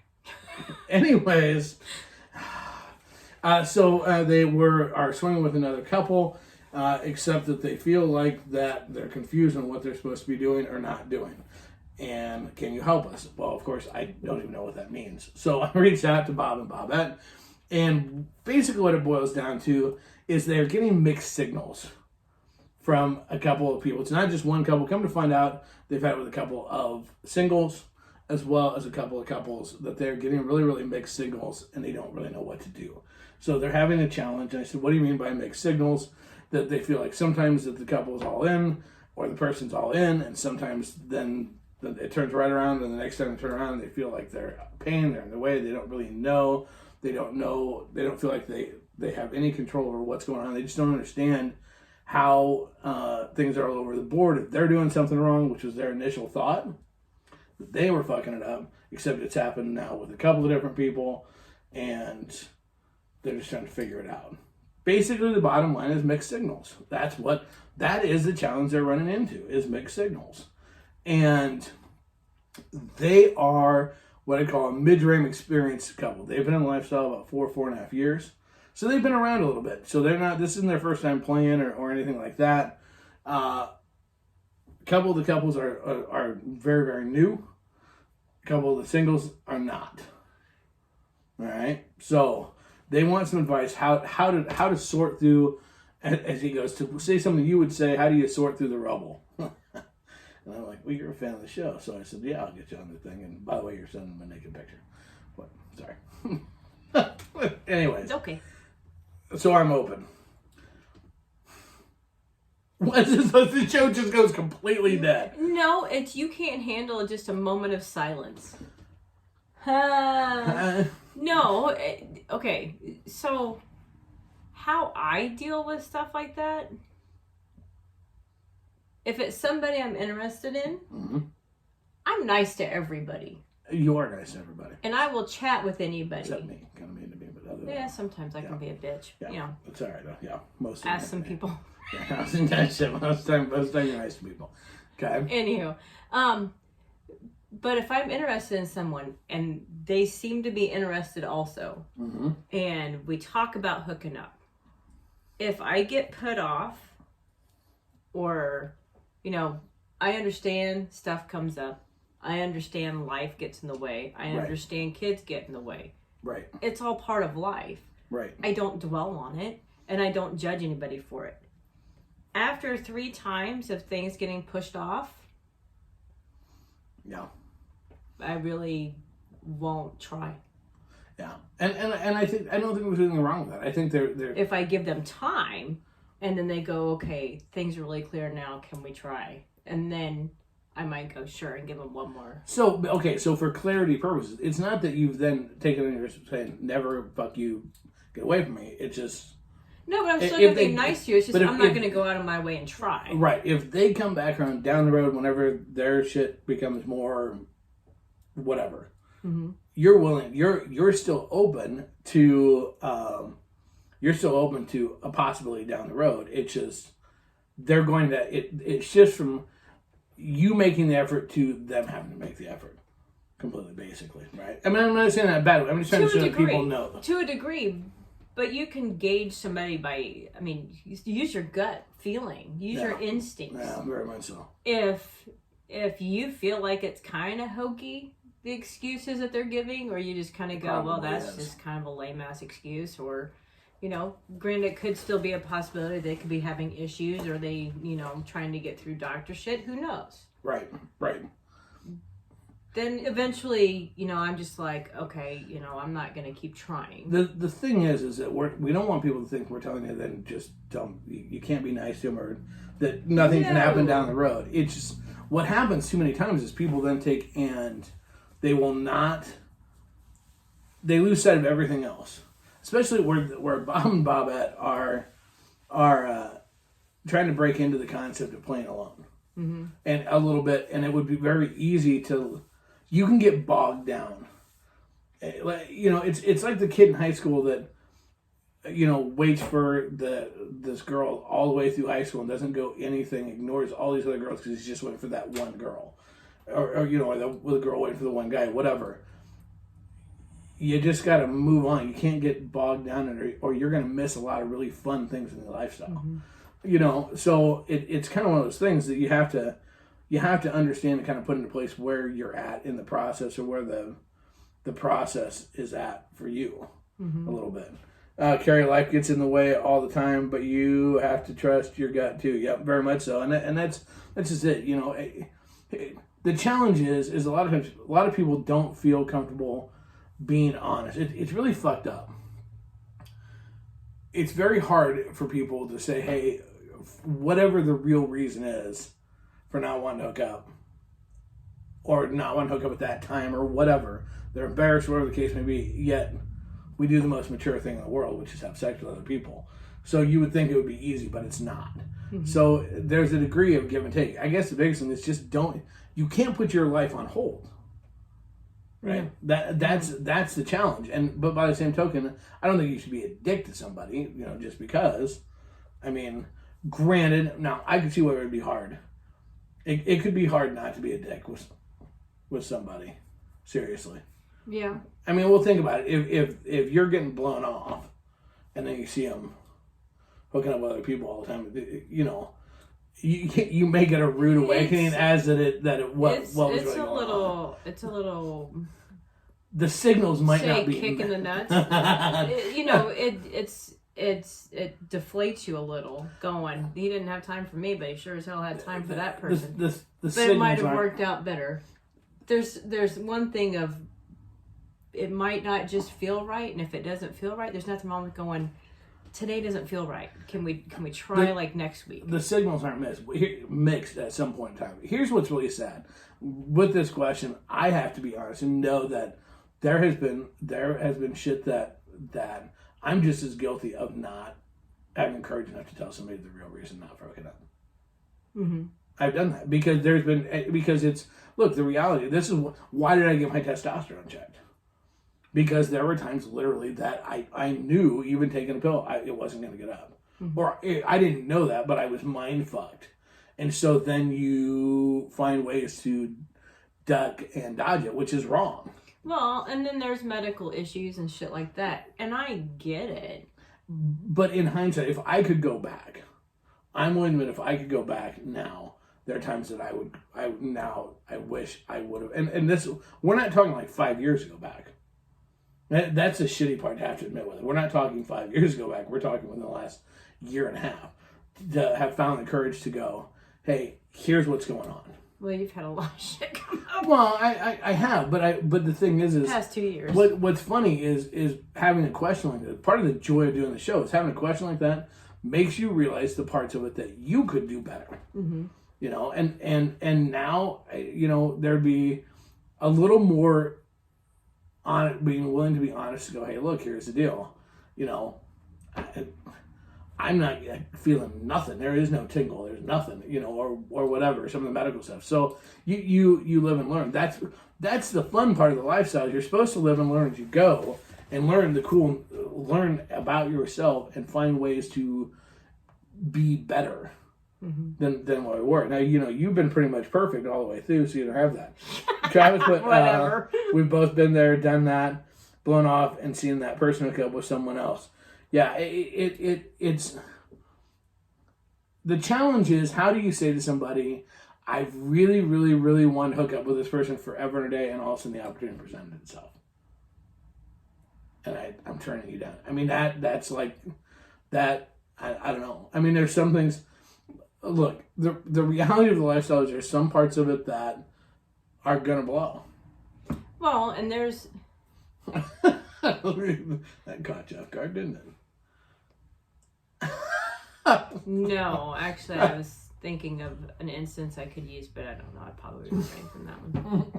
Anyways, So they are swimming with another couple, except that they feel like that they're confused on what they're supposed to be doing or not doing. And can you help us? Well, of course, I don't even know what that means. So I reached out to Bob and Bobette, and basically what it boils down to is they're getting mixed signals from a couple of people. It's not just one couple. Come to find out, they've had it with a couple of singles as well as a couple of couples, that they're getting really, really mixed signals and they don't really know what to do. So they're having a challenge. And I said, what do you mean by mixed signals? That they feel like sometimes that the couple's all in or the person's all in, and sometimes then it turns right around, and the next time they turn around, they feel like they're pain, they're in the way, they don't really know. They don't feel like they have any control over what's going on. They just don't understand how things are all over the board. If they're doing something wrong, which was their initial thought, they were fucking it up, except it's happened now with a couple of different people, and they're just trying to figure it out. Basically, the bottom line is mixed signals. That is the challenge they're running into, is mixed signals. And they are what I call a mid-range experienced couple. They've been in the lifestyle about 4.5 years. So they've been around a little bit. So this isn't their first time playing or anything like that. A couple of the couples are very, very new. A couple of the singles are not. All right. So they want some advice how to sort through, as he goes, to say something you would say, how do you sort through the rubble? And I'm like, well, you're a fan of the show. So I said, yeah, I'll get you on the thing. And by the way, you're sending them a naked picture. What? Sorry. Anyways. It's okay. So I'm open. The show just goes completely dead. No, it's you can't handle just a moment of silence. No. Okay. So how I deal with stuff like that, if it's somebody I'm interested in, mm-hmm. I'm nice to everybody. You are nice to everybody. And I will chat with anybody. Except me. Kind of mean to me, but other than yeah, sometimes I can be a bitch. Yeah. You know. It's all right, though. Yeah. Most ask some people. Yeah, most time you're nice to people. Okay. Anywho. But if I'm interested in someone and they seem to be interested also, mm-hmm. and we talk about hooking up, if I get put off or... I understand stuff comes up. I understand life gets in the way. I understand kids get in the way. Right. It's all part of life. Right. I don't dwell on it, and I don't judge anybody for it. After 3 times of things getting pushed off, yeah, I really won't try. Yeah, and I don't think there's anything wrong with that. I think they're if I give them time. And then they go, okay, things are really clear now. Can we try? And then I might go, sure, and give them one more. So for clarity purposes, it's not that you've then taken in your saying, never, fuck you, get away from me. It's just... No, but I'm still going to be nice to you. It's just I'm not going to go out of my way and try. Right. If they come back around down the road whenever their shit becomes more whatever, mm-hmm. You're willing, you're still open to... You're still open to a possibility down the road. It's just they're going to it shifts from you making the effort to them having to make the effort. Completely, basically, right? I mean, I'm not saying that bad way. I'm just trying to show that people know. To a degree, but you can gauge somebody by, use your gut feeling, use your instincts. Yeah, very much so. If you feel like it's kind of hokey, the excuses that they're giving, or you just kind of go, well, that's just kind of a lame ass excuse, or. Granted, it could still be a possibility they could be having issues or they, trying to get through doctor shit. Who knows? Right. Then eventually, I'm just like, okay, I'm not going to keep trying. The thing is that we don't want people to think we're telling you then just tell them you can't be nice to them or that nothing can happen down the road. It's just what happens too many times is people then take and they lose sight of everything else. Especially where Bob and Bobette are trying to break into the concept of playing alone, mm-hmm. and a little bit, and it would be very easy you can get bogged down. It's like the kid in high school that waits for this girl all the way through high school and doesn't go anything, ignores all these other girls because he's just waiting for that one girl, or the girl waiting for the one guy, whatever. you just got to move on. You can't get bogged down in it, or you're going to miss a lot of really fun things in your lifestyle. You know, so it's kind of one of those things that you have to understand and kind of put into place where you're at in the process, or where the process is at for you a little bit. Carrie, life gets in the way all the time, but you have to trust your gut too. Yep, very much so. And that's just it. You know, the challenge is a lot of times, a lot of people don't feel comfortable being honest. It's really fucked up. It's very hard for people to say, hey, whatever the real reason is for not wanting to hook up, or not wanting to hook up at that time, or whatever. They're embarrassed, whatever the case may be, yet we do the most mature thing in the world, which is have sex with other people. So you would think it would be easy, but it's not. So there's a degree of give and take. I guess the biggest thing is just you can't put your life on hold. Right? Yeah. That's the challenge. But by the same token, I don't think you should be a dick to somebody, you know, just because. I mean, granted, now I can see where it would be hard. It could be hard not to be a dick with somebody. Seriously. Yeah. I mean, we'll think about it. If you're getting blown off, and then you see them hooking up with other people all the time, you know, you may get a rude awakening as that it was really going on. It's a little. The signals might not be kick in the nuts. You know, it deflates you a little. Going, he didn't have time for me, but he sure as hell had time for that person. But it might have worked out better. There's one thing of, it might not just feel right, and if it doesn't feel right, there's nothing wrong with going, today doesn't feel right. Can we try like next week? The signals aren't mixed at some point in time. Here's what's really sad. With this question, I have to be honest and know that there has been shit that I'm just as guilty of not having courage enough to tell somebody the real reason not for hooking up. I've done that because the reality. This is why did I get my testosterone checked? Because there were times literally that I knew, even taking a pill, it wasn't going to get up. Or I didn't know that, but I was mind fucked. And so then you find ways to duck and dodge it, which is wrong. Well, and then there's medical issues and shit like that. And I get it. But in hindsight, if I could go back, I'm willing to admit, if I could go back now, there are times that I wish I would have. And this, we're not talking like 5 years ago back. That's a shitty part to have to admit with it. We're not talking 5 years ago back. We're talking within the last year and a half to have found the courage to go, hey, here's what's going on. Well, you've had a lot of shit come up. Well, I have, but the thing is past 2 years. What's funny is having a question like that. Part of the joy of doing the show is having a question like that makes you realize the parts of it that you could do better. You know, and now, you know, there'd be a little more on it, being willing to be honest to go, hey, look, here's the deal. You know, I'm not feeling nothing. There is no tingle. There's nothing, you know, or whatever, some of the medical stuff. So you live and learn. That's the fun part of the lifestyle. You're supposed to live and learn as you go, and learn about yourself and find ways to be better than what we were. Now, you know, you've been pretty much perfect all the way through, so you don't have that. Travis, but whatever. We've both been there, done that, blown off, and seen that person hook up with someone else. Yeah, it's the challenge is, how do you say to somebody, I really, really, really want to hook up with this person forever and a day, and all of a sudden the opportunity presented itself, and I'm turning you down. I mean, that's like that. I don't know. I mean, there's some things. Look, the reality of the lifestyle is there's some parts of it that are gonna blow. Well, and there's that caught you off guard, didn't it? No, actually, I was thinking of an instance I could use, but I don't know. I'd probably refrain from that one.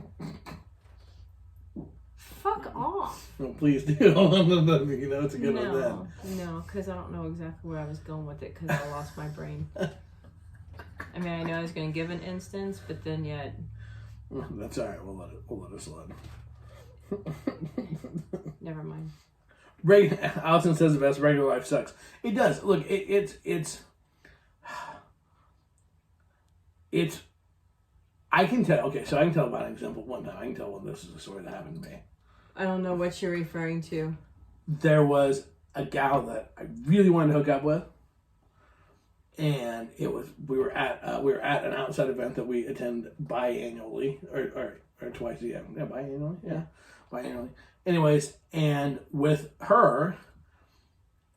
Fuck off. Well, please do. You know, it's a good one then. No, because I don't know exactly where I was going with it, because I lost my brain. I mean, I know I was going to give an instance, but then yet. Well, that's all right. We'll let it slide. Never mind. Allison says the best. Regular life sucks. It does. Look, it's. I can tell. Okay, so I can tell about an example one time. I can tell when this is a story that happened to me. I don't know what you're referring to. There was a gal that I really wanted to hook up with, and we were at an outside event that we attend biannually or twice a year. Yeah, biannually. Yeah, biannually. Anyways, and with her,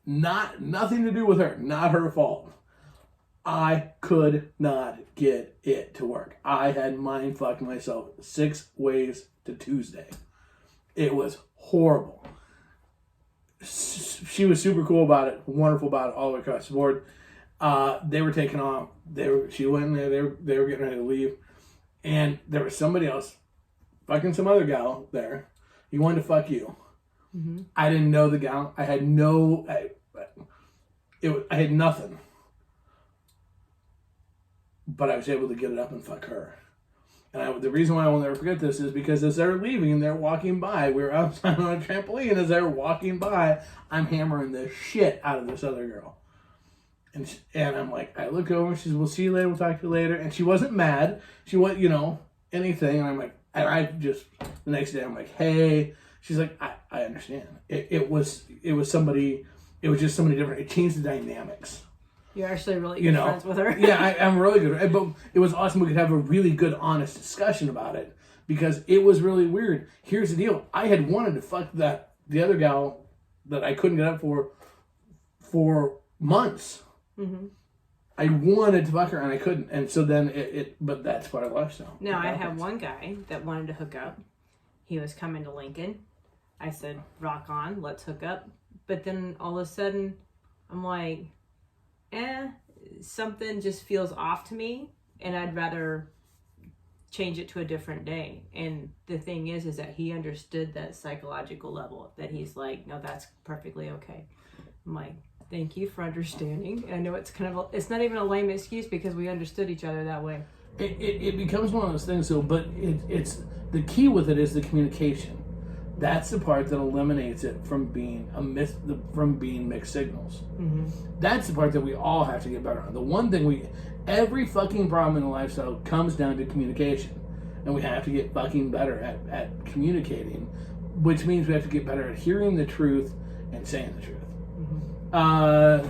nothing to do with her, not her fault. I could not get it to work. I had mind fucked myself 6 ways to Tuesday. It was horrible. She was super cool about it, wonderful about it, all the way across the board. They were taking off. She went in there. They were getting ready to leave, and there was somebody else, fucking some other gal there. He wanted to fuck you. Mm-hmm. I didn't know the gal. I had I had nothing, but I was able to get it up and fuck her. And the reason why I will never forget this is because as they're leaving, they're walking by. We were outside on a trampoline. As they're walking by, I'm hammering the shit out of this other girl. And I'm like, I look over. She says, "We'll see you later. We'll talk to you later." And she wasn't mad. She wasn't, anything. And I'm like, and I just, the next day, I'm like, "Hey." She's like, I understand. It was somebody. It was just somebody different. It changed the dynamics. You're actually really good friends with her. Yeah, I'm really good. But it was awesome. We could have a really good, honest discussion about it because it was really weird. Here's the deal. I had wanted to fuck the other gal that I couldn't get up for months. Mm-hmm. I wanted to fuck her and I couldn't. And so then but that's part of the lifestyle. Now, I had one guy that wanted to hook up. He was coming to Lincoln. I said, rock on, let's hook up. But then all of a sudden, I'm like, something just feels off to me, and I'd rather change it to a different day. And the thing is that he understood that psychological level, that he's like, no, that's perfectly okay. I'm like, thank you for understanding. I know it's it's not even a lame excuse because we understood each other that way. It becomes one of those things, though, but it's the key with it is the communication. That's the part that eliminates it from being from being mixed signals. Mm-hmm. That's the part that we all have to get better on. The one thing every fucking problem in the lifestyle comes down to communication. And we have to get fucking better at communicating, which means we have to get better at hearing the truth and saying the truth. Mm-hmm.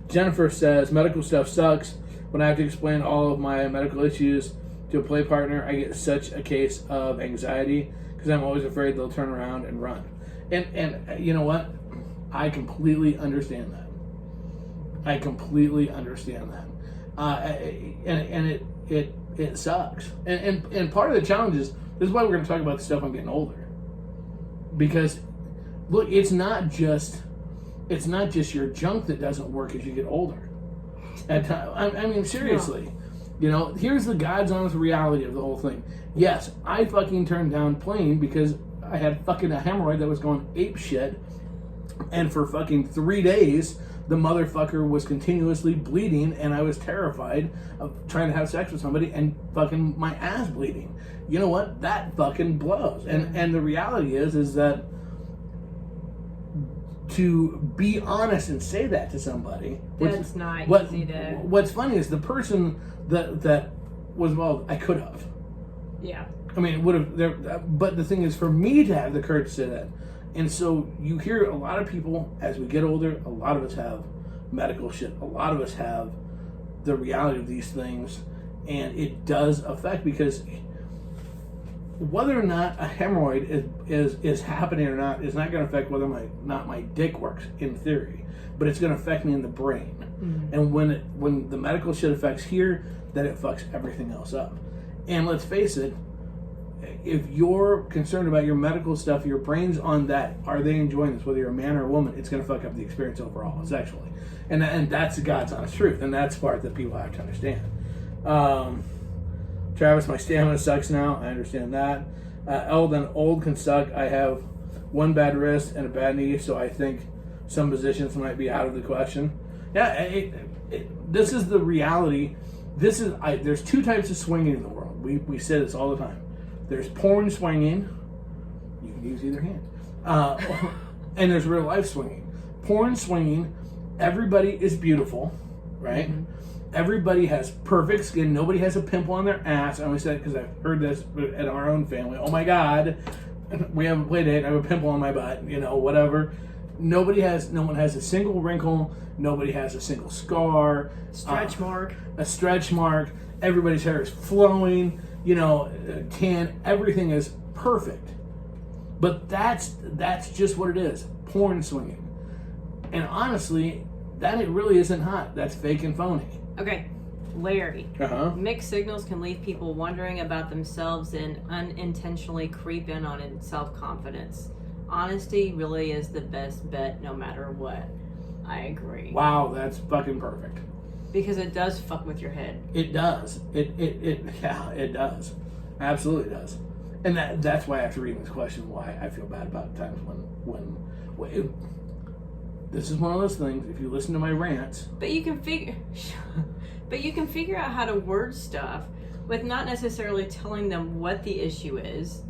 Jennifer says, medical stuff sucks. When I have to explain all of my medical issues to a play partner, I get such a case of anxiety because I'm always afraid they'll turn around and run. And you know what? I completely understand that. And it sucks. And part of the challenge is, this is why we're going to talk about the stuff I'm getting older. Because, look, it's not just your junk that doesn't work as you get older. I mean, seriously. No. Here's the God's honest reality of the whole thing. Yes, I fucking turned down playing because I had fucking a hemorrhoid that was going ape shit. And for fucking 3 days, the motherfucker was continuously bleeding, and I was terrified of trying to have sex with somebody and fucking my ass bleeding. You know what? That fucking blows. And the reality is that to be honest and say that to somebody, that's not easy to. What's funny is the person that was, well, I could have. Yeah. I mean, it would have. But the thing is, for me to have the courage to say that, and so you hear a lot of people as we get older. A lot of us have medical shit. A lot of us have the reality of these things, and it does affect, because whether or not a hemorrhoid is happening or not is not going to affect whether my dick works in theory, but it's going to affect me in the brain. Mm-hmm. And when the medical shit affects here, then it fucks everything else up. And let's face it, if you're concerned about your medical stuff, your brain's on that. Are they enjoying this? Whether you're a man or a woman, it's going to fuck up the experience overall, sexually. And that's God's honest truth. And that's the part that people have to understand. Travis, my stamina sucks now. I understand that. Eldon, old can suck. I have one bad wrist and a bad knee, so I think some positions might be out of the question. Yeah, this is the reality. There's two types of swinging in the world. We say this all the time. There's porn swinging. You can use either hand. And there's real life swinging. Porn swinging, everybody is beautiful, right? Mm-hmm. Everybody has perfect skin. Nobody has a pimple on their ass. I always say it because I've heard this at our own family. Oh my God, we have a play date, I have a pimple on my butt, whatever. No one has a single wrinkle. Nobody has a single scar. Stretch mark. A stretch mark. Everybody's hair is flowing, tan. Everything is perfect. But that's just what it is. Porn swinging. And honestly, that it really isn't hot. That's fake and phony. Okay, Larry. Mixed signals can leave people wondering about themselves and unintentionally creep in on self-confidence. Honesty really is the best bet no matter what. I agree. Wow, that's fucking perfect. Because it does fuck with your head. It does. It does. Absolutely does. And that's why after reading this question, why I feel bad about times when this is one of those things. If you listen to my rants, but you can figure out how to word stuff with not necessarily telling them what the issue is,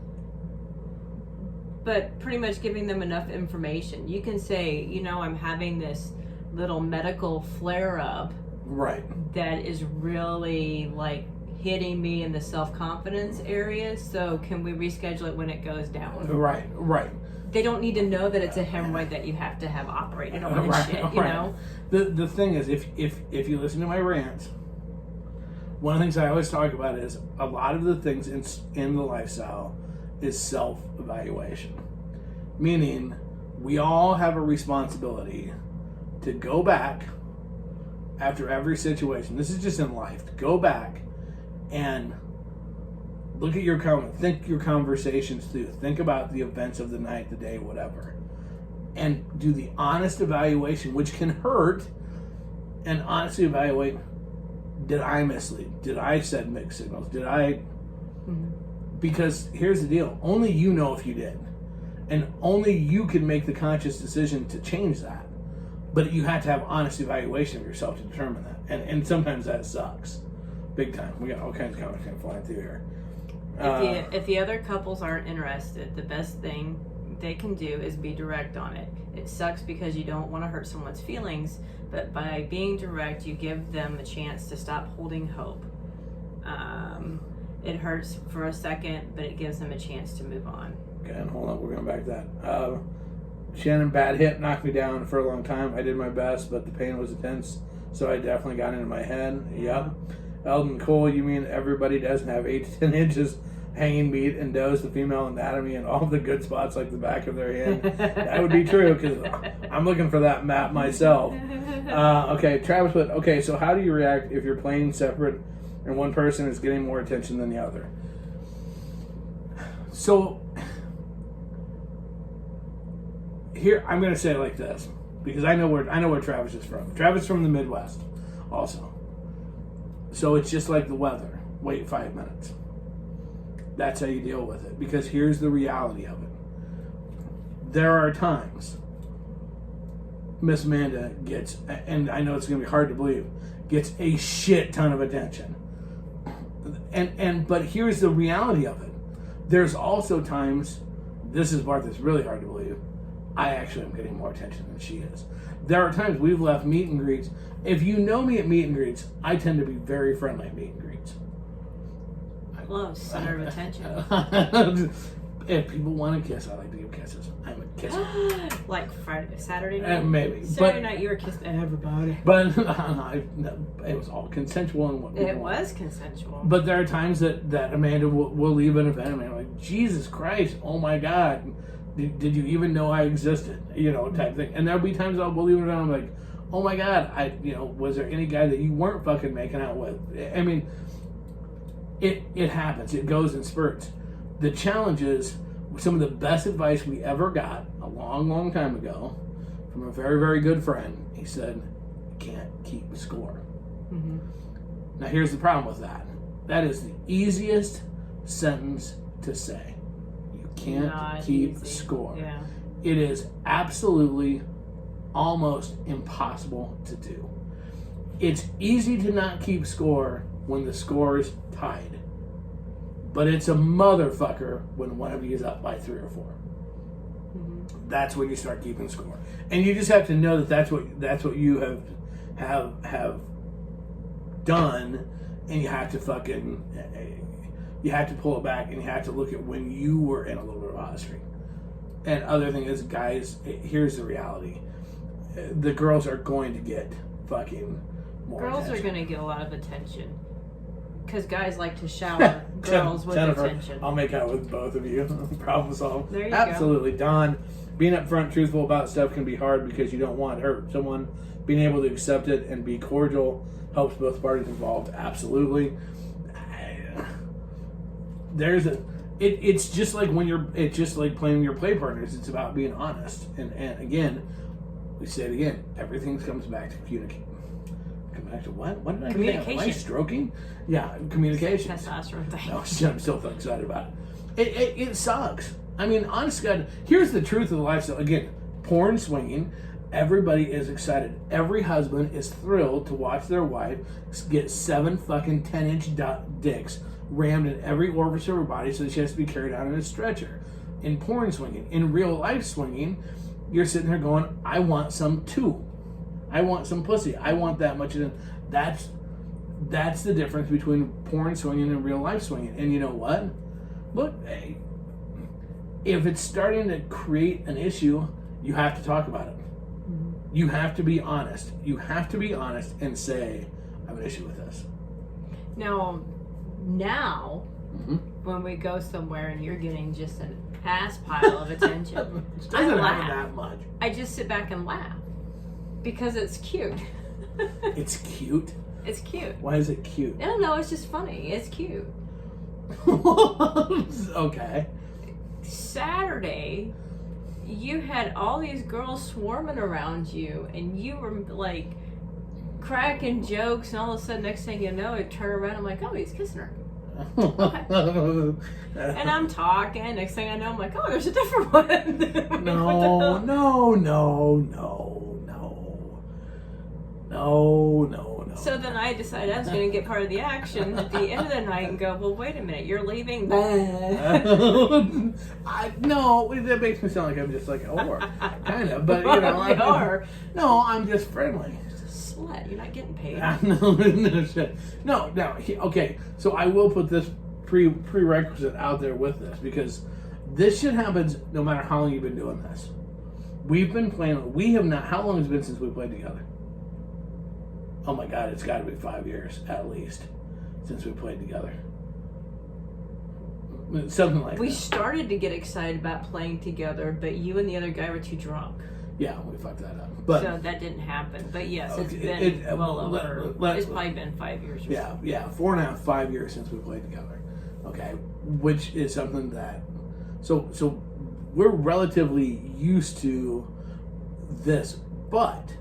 but pretty much giving them enough information. You can say, I'm having this little medical flare-up, right? That is really like hitting me in the self-confidence area. So can we reschedule it when it goes down? Right. They don't need to know that it's a hemorrhoid that you have to have operated on and shit, you know? The thing is, if you listen to my rants, one of the things I always talk about is a lot of the things in the lifestyle is self-evaluation. Meaning, we all have a responsibility to go back after every situation. This is just in life. To go back and look at your think your conversations through. Think about the events of the night, the day, whatever. And do the honest evaluation, which can hurt, and honestly evaluate, did I mislead? Did I send mixed signals? Did I... Mm-hmm. Because here's the deal. Only you know if you did. And only you can make the conscious decision to change that. But you have to have honest evaluation of yourself to determine that. And sometimes that sucks. Big time. We got all kinds of comments kind of flying through here. If the other couples aren't interested, the best thing they can do is be direct on it. It sucks because you don't want to hurt someone's feelings, but by being direct, you give them a chance to stop holding hope. It hurts for a second, but it gives them a chance to move on. Okay, and hold on, we're going back to that. Shannon, bad hip knocked me down for a long time. I did my best, but the pain was intense, so I definitely got into my head. Yep. Eldon Cole, you mean everybody doesn't have 8 to 10 inches hanging meat and knows the female anatomy and all the good spots like the back of their hand? That would be true, because I'm looking for that map myself. Okay, Travis, but okay, so how do you react if you're playing separate and one person is getting more attention than the other? So here, I'm going to say it like this, because I know where Travis is from. Travis is from the Midwest also. So it's just like the weather. Wait 5 minutes. That's how you deal with it. Because here's the reality of it. There are times Miss Amanda gets, and I know it's going to be hard to believe, gets a shit ton of attention. But here's the reality of it. There's also times, this is the part that's really hard to believe, I actually am getting more attention than she is. There are times we've left meet and greets. If you know me at meet and greets, I tend to be very friendly at meet and greets. I love center of attention. If people want to kiss, I like to give kisses. I'm a kisser. Like Saturday night? Maybe. Saturday night you were kissing everybody. But it was all consensual. And what it was consensual. But there are times that Amanda will leave an event and I'm like, Jesus Christ, oh my God. Did you even know I existed? Type thing. And there'll be times I'll leave it around. I'm like, oh my God, was there any guy that you weren't fucking making out with? I mean, it happens. It goes in spurts. The challenge is, some of the best advice we ever got a long, long time ago from a very, very good friend. He said, you can't keep score. Mm-hmm. Now here's the problem with that. That is the easiest sentence to say. Can't keep score. Yeah. It is absolutely almost impossible to do. It's easy to not keep score when the score is tied, but it's a motherfucker when one of you is up by 3 or 4. Mm-hmm. That's when you start keeping score, and you just have to know that's what you have done, and you have to fucking. you have to pull it back and you have to look at when you were in a little bit of a hot streak. And other thing is, guys, here's the reality. The girls are going to get fucking more Girls attention. are going to get a lot of attention. Because guys like to shower girls with Jennifer, attention. I'll make out with both of you. Problem solved. There you Absolutely. Don, being upfront, truthful about stuff can be hard because you don't want to hurt someone. Being able to accept it and be cordial helps both parties involved. Absolutely. It's just like it's just like playing your play partners. It's about being honest. And again, we say it again. Everything comes back to communicate. Come back to what? What did I Communication. Am I stroking? Yeah, communication. Testosterone thing. No, I'm still excited about it. It sucks. I mean, honest to God, here's the truth of the lifestyle. Again, porn swinging. Everybody is excited. Every husband is thrilled to watch their wife get 7 fucking 10-inch dicks rammed in every orifice of her body so she has to be carried out in a stretcher. In porn swinging. In real life swinging, you're sitting there going, I want some too. I want some pussy. I want that much of it. That's the difference between porn swinging and real life swinging. And you know what? Look, hey, if it's starting to create an issue, you have to talk about it. You have to be honest. You have to be honest and say, I have an issue with this. Now, when we go somewhere and you're getting just an ass pile of attention, It I doesn't laugh. happen that much. I just sit back and laugh because it's cute. It's cute. It's cute. Why is it cute? I don't know. It's just funny. It's cute. Okay. Saturday, you had all these girls swarming around you, and you were like cracking jokes, and all of a sudden, next thing you know, I turn around, I'm like, oh, he's kissing her. And I'm talking. Next thing I know, I'm like, oh, there's a different one. No. So then I decided I was going to get part of the action at the end of the night and go, well, wait a minute, you're leaving? No, that makes me sound like I'm just like a whore. Kind of, but you know. You are. No, I'm just friendly. Slut, you're not getting paid. No, shit. No, okay, so I will put this prerequisite out there with this because this shit happens no matter how long you've been doing this. We've been playing, we have not, how long has it been since we played together? Oh my God, it's got to be 5 years at least since we played together. Something like that. We started to get excited about playing together, but you and the other guy were too drunk. Yeah, we fucked that up. But, so that didn't happen. But yes, it's okay, been well over. It's probably been 5 years or so. Yeah, 4.5, 5 years since we played together. Okay, which is something that, so we're relatively used to this, but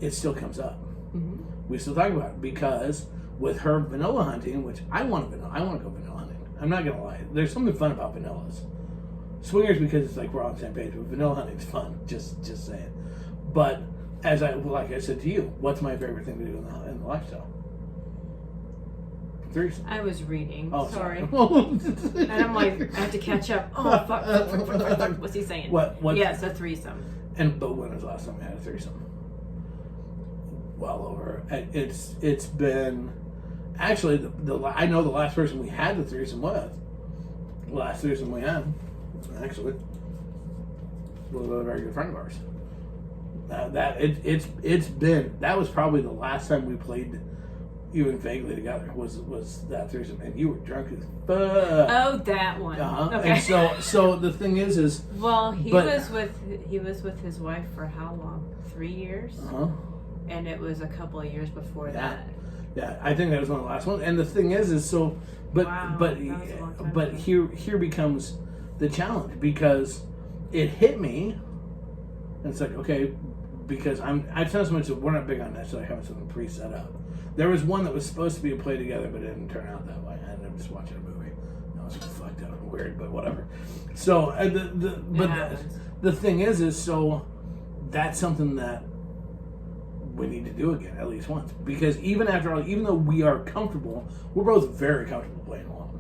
it still comes up. Mm-hmm. We still talk about it because with her vanilla hunting, which I want to go vanilla hunting. I'm not gonna lie. There's something fun about vanillas. Swingers because it's like we're on the same page, but vanilla hunting's fun. Just saying. But like I said to you, what's my favorite thing to do in the lifestyle? Threesome. I was reading. Oh, sorry. And I'm like, I have to catch up. Oh fuck. What's he saying? What? Yes, a threesome. But when was the last time we had a threesome? Well over. It's been actually I know the last person we had the threesome with. The last threesome we had, actually, was with a very good friend of ours. That was probably the last time we played even vaguely together was that threesome, and you were drunk as fuck. Oh, that one. Okay. And so the thing is well, he was with his wife for how long? 3 years. And it was a couple of years before that. Yeah, I think that was one of the last ones. And the thing is so, but here becomes the challenge because it hit me, and it's like okay, because I've not so much we're not big on that, so I have something pre-set up. There was one that was supposed to be a play together, but it didn't turn out that way. I ended up just watching a movie. That was fucked up and weird, but whatever. So the thing is so that's something that we need to do again at least once because even though we are comfortable, we're both very comfortable playing alone.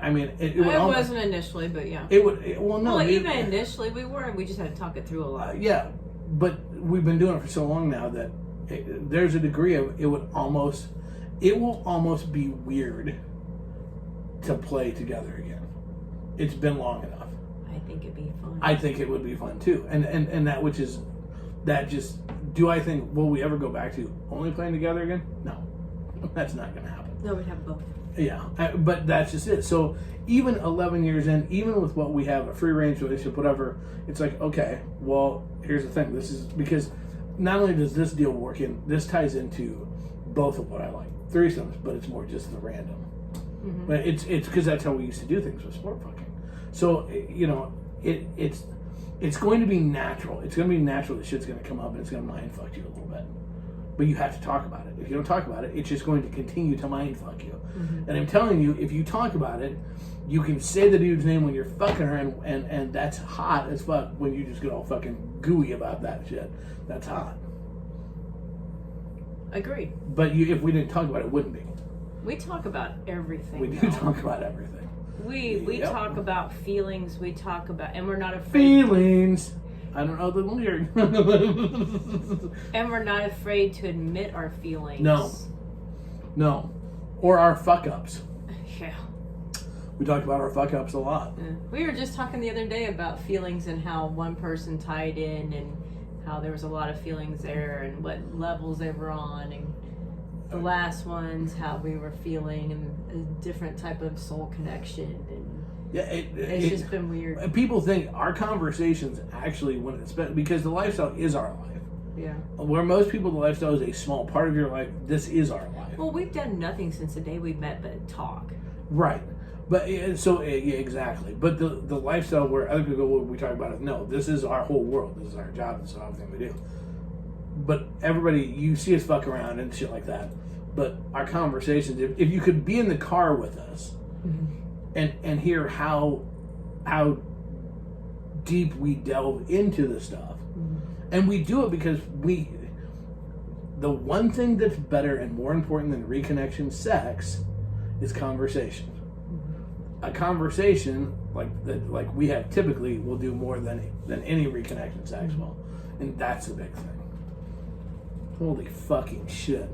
I mean, it wasn't initially, but yeah, it would. Well, even initially we were. We just had to talk it through a lot. Yeah, but we've been doing it for so long now that there's a degree of it will almost be weird to play together again. It's been long enough. I think it'd be fun. I think it would be fun too. And that which is that just do I think will we ever go back to only playing together again? No. That's not going to happen. No, we'd have both. Yeah, but that's just it. So even 11 years in, even with what we have, a free range relationship, whatever, it's like, okay, well, here's the thing. This is because not only does this deal work in, this ties into both of what I like. Threesomes, but it's more just the random. Mm-hmm. But it's because that's how we used to do things with sport fucking. So, you know, it's going to be natural. It's going to be natural that shit's going to come up and it's going to mind fuck you a little bit. But you have to talk about it. If you don't talk about it, it's just going to continue to mind fuck you. Mm-hmm. And I'm telling you, if you talk about it, you can say the dude's name when you're fucking her, and that's hot as fuck when you just get all fucking gooey about that shit. That's hot. Agreed. But if we didn't talk about it, it wouldn't be. We talk about everything. We do talk about everything. We talk about feelings. We talk about, and we're not afraid. Feelings. I don't know the lyric. And we're not afraid to admit our feelings. No. Or our fuck-ups. Yeah. We talked about our fuck-ups a lot. Yeah. We were just talking the other day about feelings and how one person tied in and how there was a lot of feelings there and what levels they were on, and the last ones, how we were feeling, and a different type of soul connection. And yeah, it's just been weird. People think our conversations actually, when it's because the lifestyle is our life. Yeah. Where most people, the lifestyle is a small part of your life. This is our life. Well, we've done nothing since the day we met but talk. Right. But so yeah, exactly. But the lifestyle where other people go, what we talk about is no. This is our whole world. This is our job. This is everything we do. But everybody, you see us fuck around and shit like that. But our conversations, if you could be in the car with us, mm-hmm. and hear how deep we delve into the stuff, mm-hmm. and we do it because the one thing that's better and more important than reconnection sex is conversation. A conversation like we have typically will do more than any reconnection sex will, and that's the big thing. Holy fucking shit!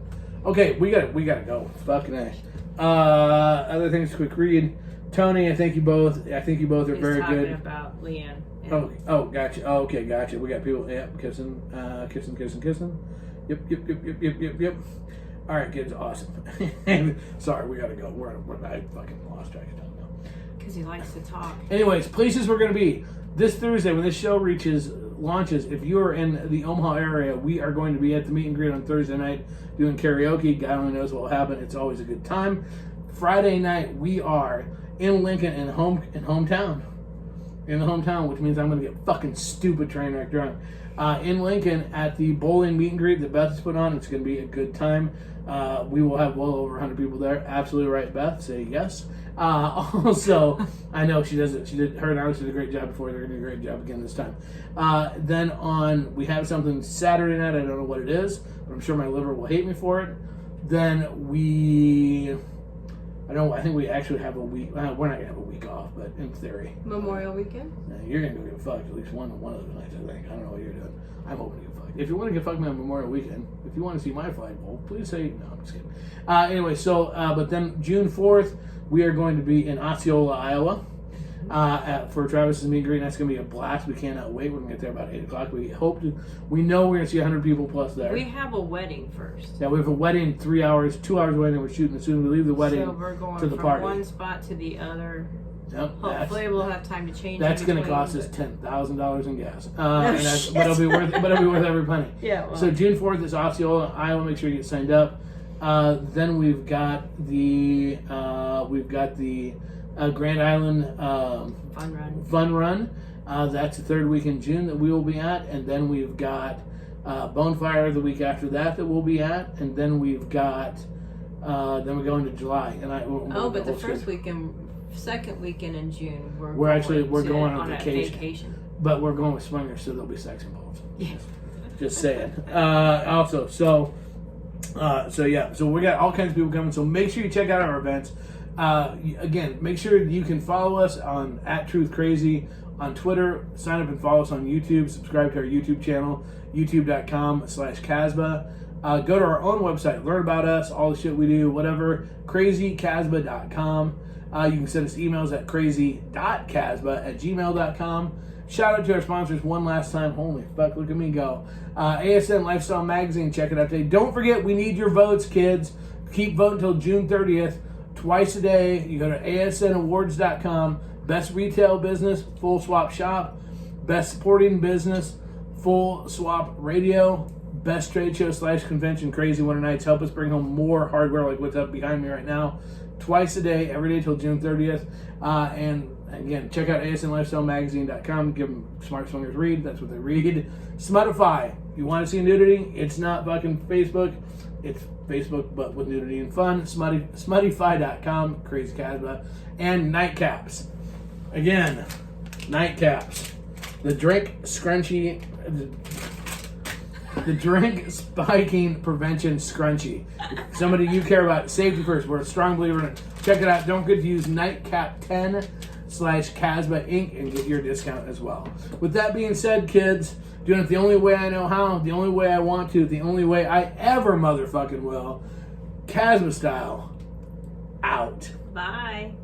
Okay, we gotta go. Fucking A. Other things, quick read. Tony, I think you both are very good. He's talking about Leanne. Oh, gotcha. Oh, okay, gotcha. We got people. Yep, kissing. Yep. All right, kids, awesome. Sorry, we gotta go. I fucking lost track of time now. Because he likes to talk. Anyways, places we're going to be this Thursday when this show launches. If you are in the Omaha area, we are going to be at the meet and greet on Thursday night doing karaoke. God only knows what will happen. It's always a good time. Friday night, we are in Lincoln in hometown. In the hometown, which means I'm going to get fucking stupid train wreck drunk. In Lincoln at the bowling meet and greet that Beth has put on. It's going to be a good time. We will have well over 100 people there. Absolutely right, Beth. Say yes. Also, I know she does it. Her and Alex did a great job before. They're going to do a great job again this time. Then we have something Saturday night. I don't know what it is, but I'm sure my liver will hate me for it. Then I think we actually have a week. We're not going to have a week off, but in theory. Memorial weekend? You're going to go get fucked at least one of those nights, I think. I don't know what you're doing. I'm hoping to get fucked. If you want to get fucked on Memorial weekend, if you want to see my flagpole, please say, no, I'm just kidding. Anyway, but then June 4th, we are going to be in Osceola, Iowa, for Travis's meet and greet, and that's going to be a blast. We cannot wait. We're going to get there about 8 o'clock. We know we're going to see 100 people plus there. We have a wedding first. Yeah, we have a wedding, 3 hours, 2 hours away, and we're shooting as soon as we leave the wedding so we're going to the from party. One spot to the other. Yep, hopefully we'll have time to change. That's going to cost us $10,000 in gas, but it'll be worth every penny. Yeah. Well. So June 4th is Osceola, Iowa. Make sure you get signed up. Then we've got the Grand Island Fun Run. That's the third week in June that we will be at, and then we've got Bonefire the week after that we'll be at, and then we've got then we go into July. And but the second weekend in June we're going on vacation. But we're going with swingers, so there'll be sex involved. Yeah. Just saying. Also, so we got all kinds of people coming. So make sure you check out our events. Again, make sure you can follow us on @TruthCrazy on Twitter. Sign up and follow us on YouTube. Subscribe to our YouTube channel, youtube.com/Casbah. Go to our own website, learn about us, all the shit we do, whatever, crazycasba.com. You can send us emails at crazy.casba@gmail.com. Shout out to our sponsors one last time. Holy fuck, look at me go. ASN Lifestyle Magazine, check it out today. Don't forget, we need your votes, kids. Keep voting until June 30th, twice a day. You go to asnawards.com. Best retail business, Full Swap Shop. Best sporting business, Full Swap Radio. Best trade show / convention, Crazy Winter Nights. Help us bring home more hardware like what's up behind me right now. Twice a day, every day till June 30th. And again, check out asnlifestylemagazine.com. Give them Smart Swingers read. That's what they read. Smuttify. You want to see nudity? It's not fucking Facebook. It's Facebook, but with nudity and fun. Smuttify.com. Crazy Casba. And Nightcaps. Again, Nightcaps. The drink scrunchie... The drink spiking prevention scrunchie. Somebody you care about. Safety first. We're a strong believer in it. Check it out. Don't forget to use Nightcap10/Casba Inc. and get your discount as well. With that being said, kids, doing it the only way I know how, the only way I want to, the only way I ever motherfucking will. Casba style. Out. Bye.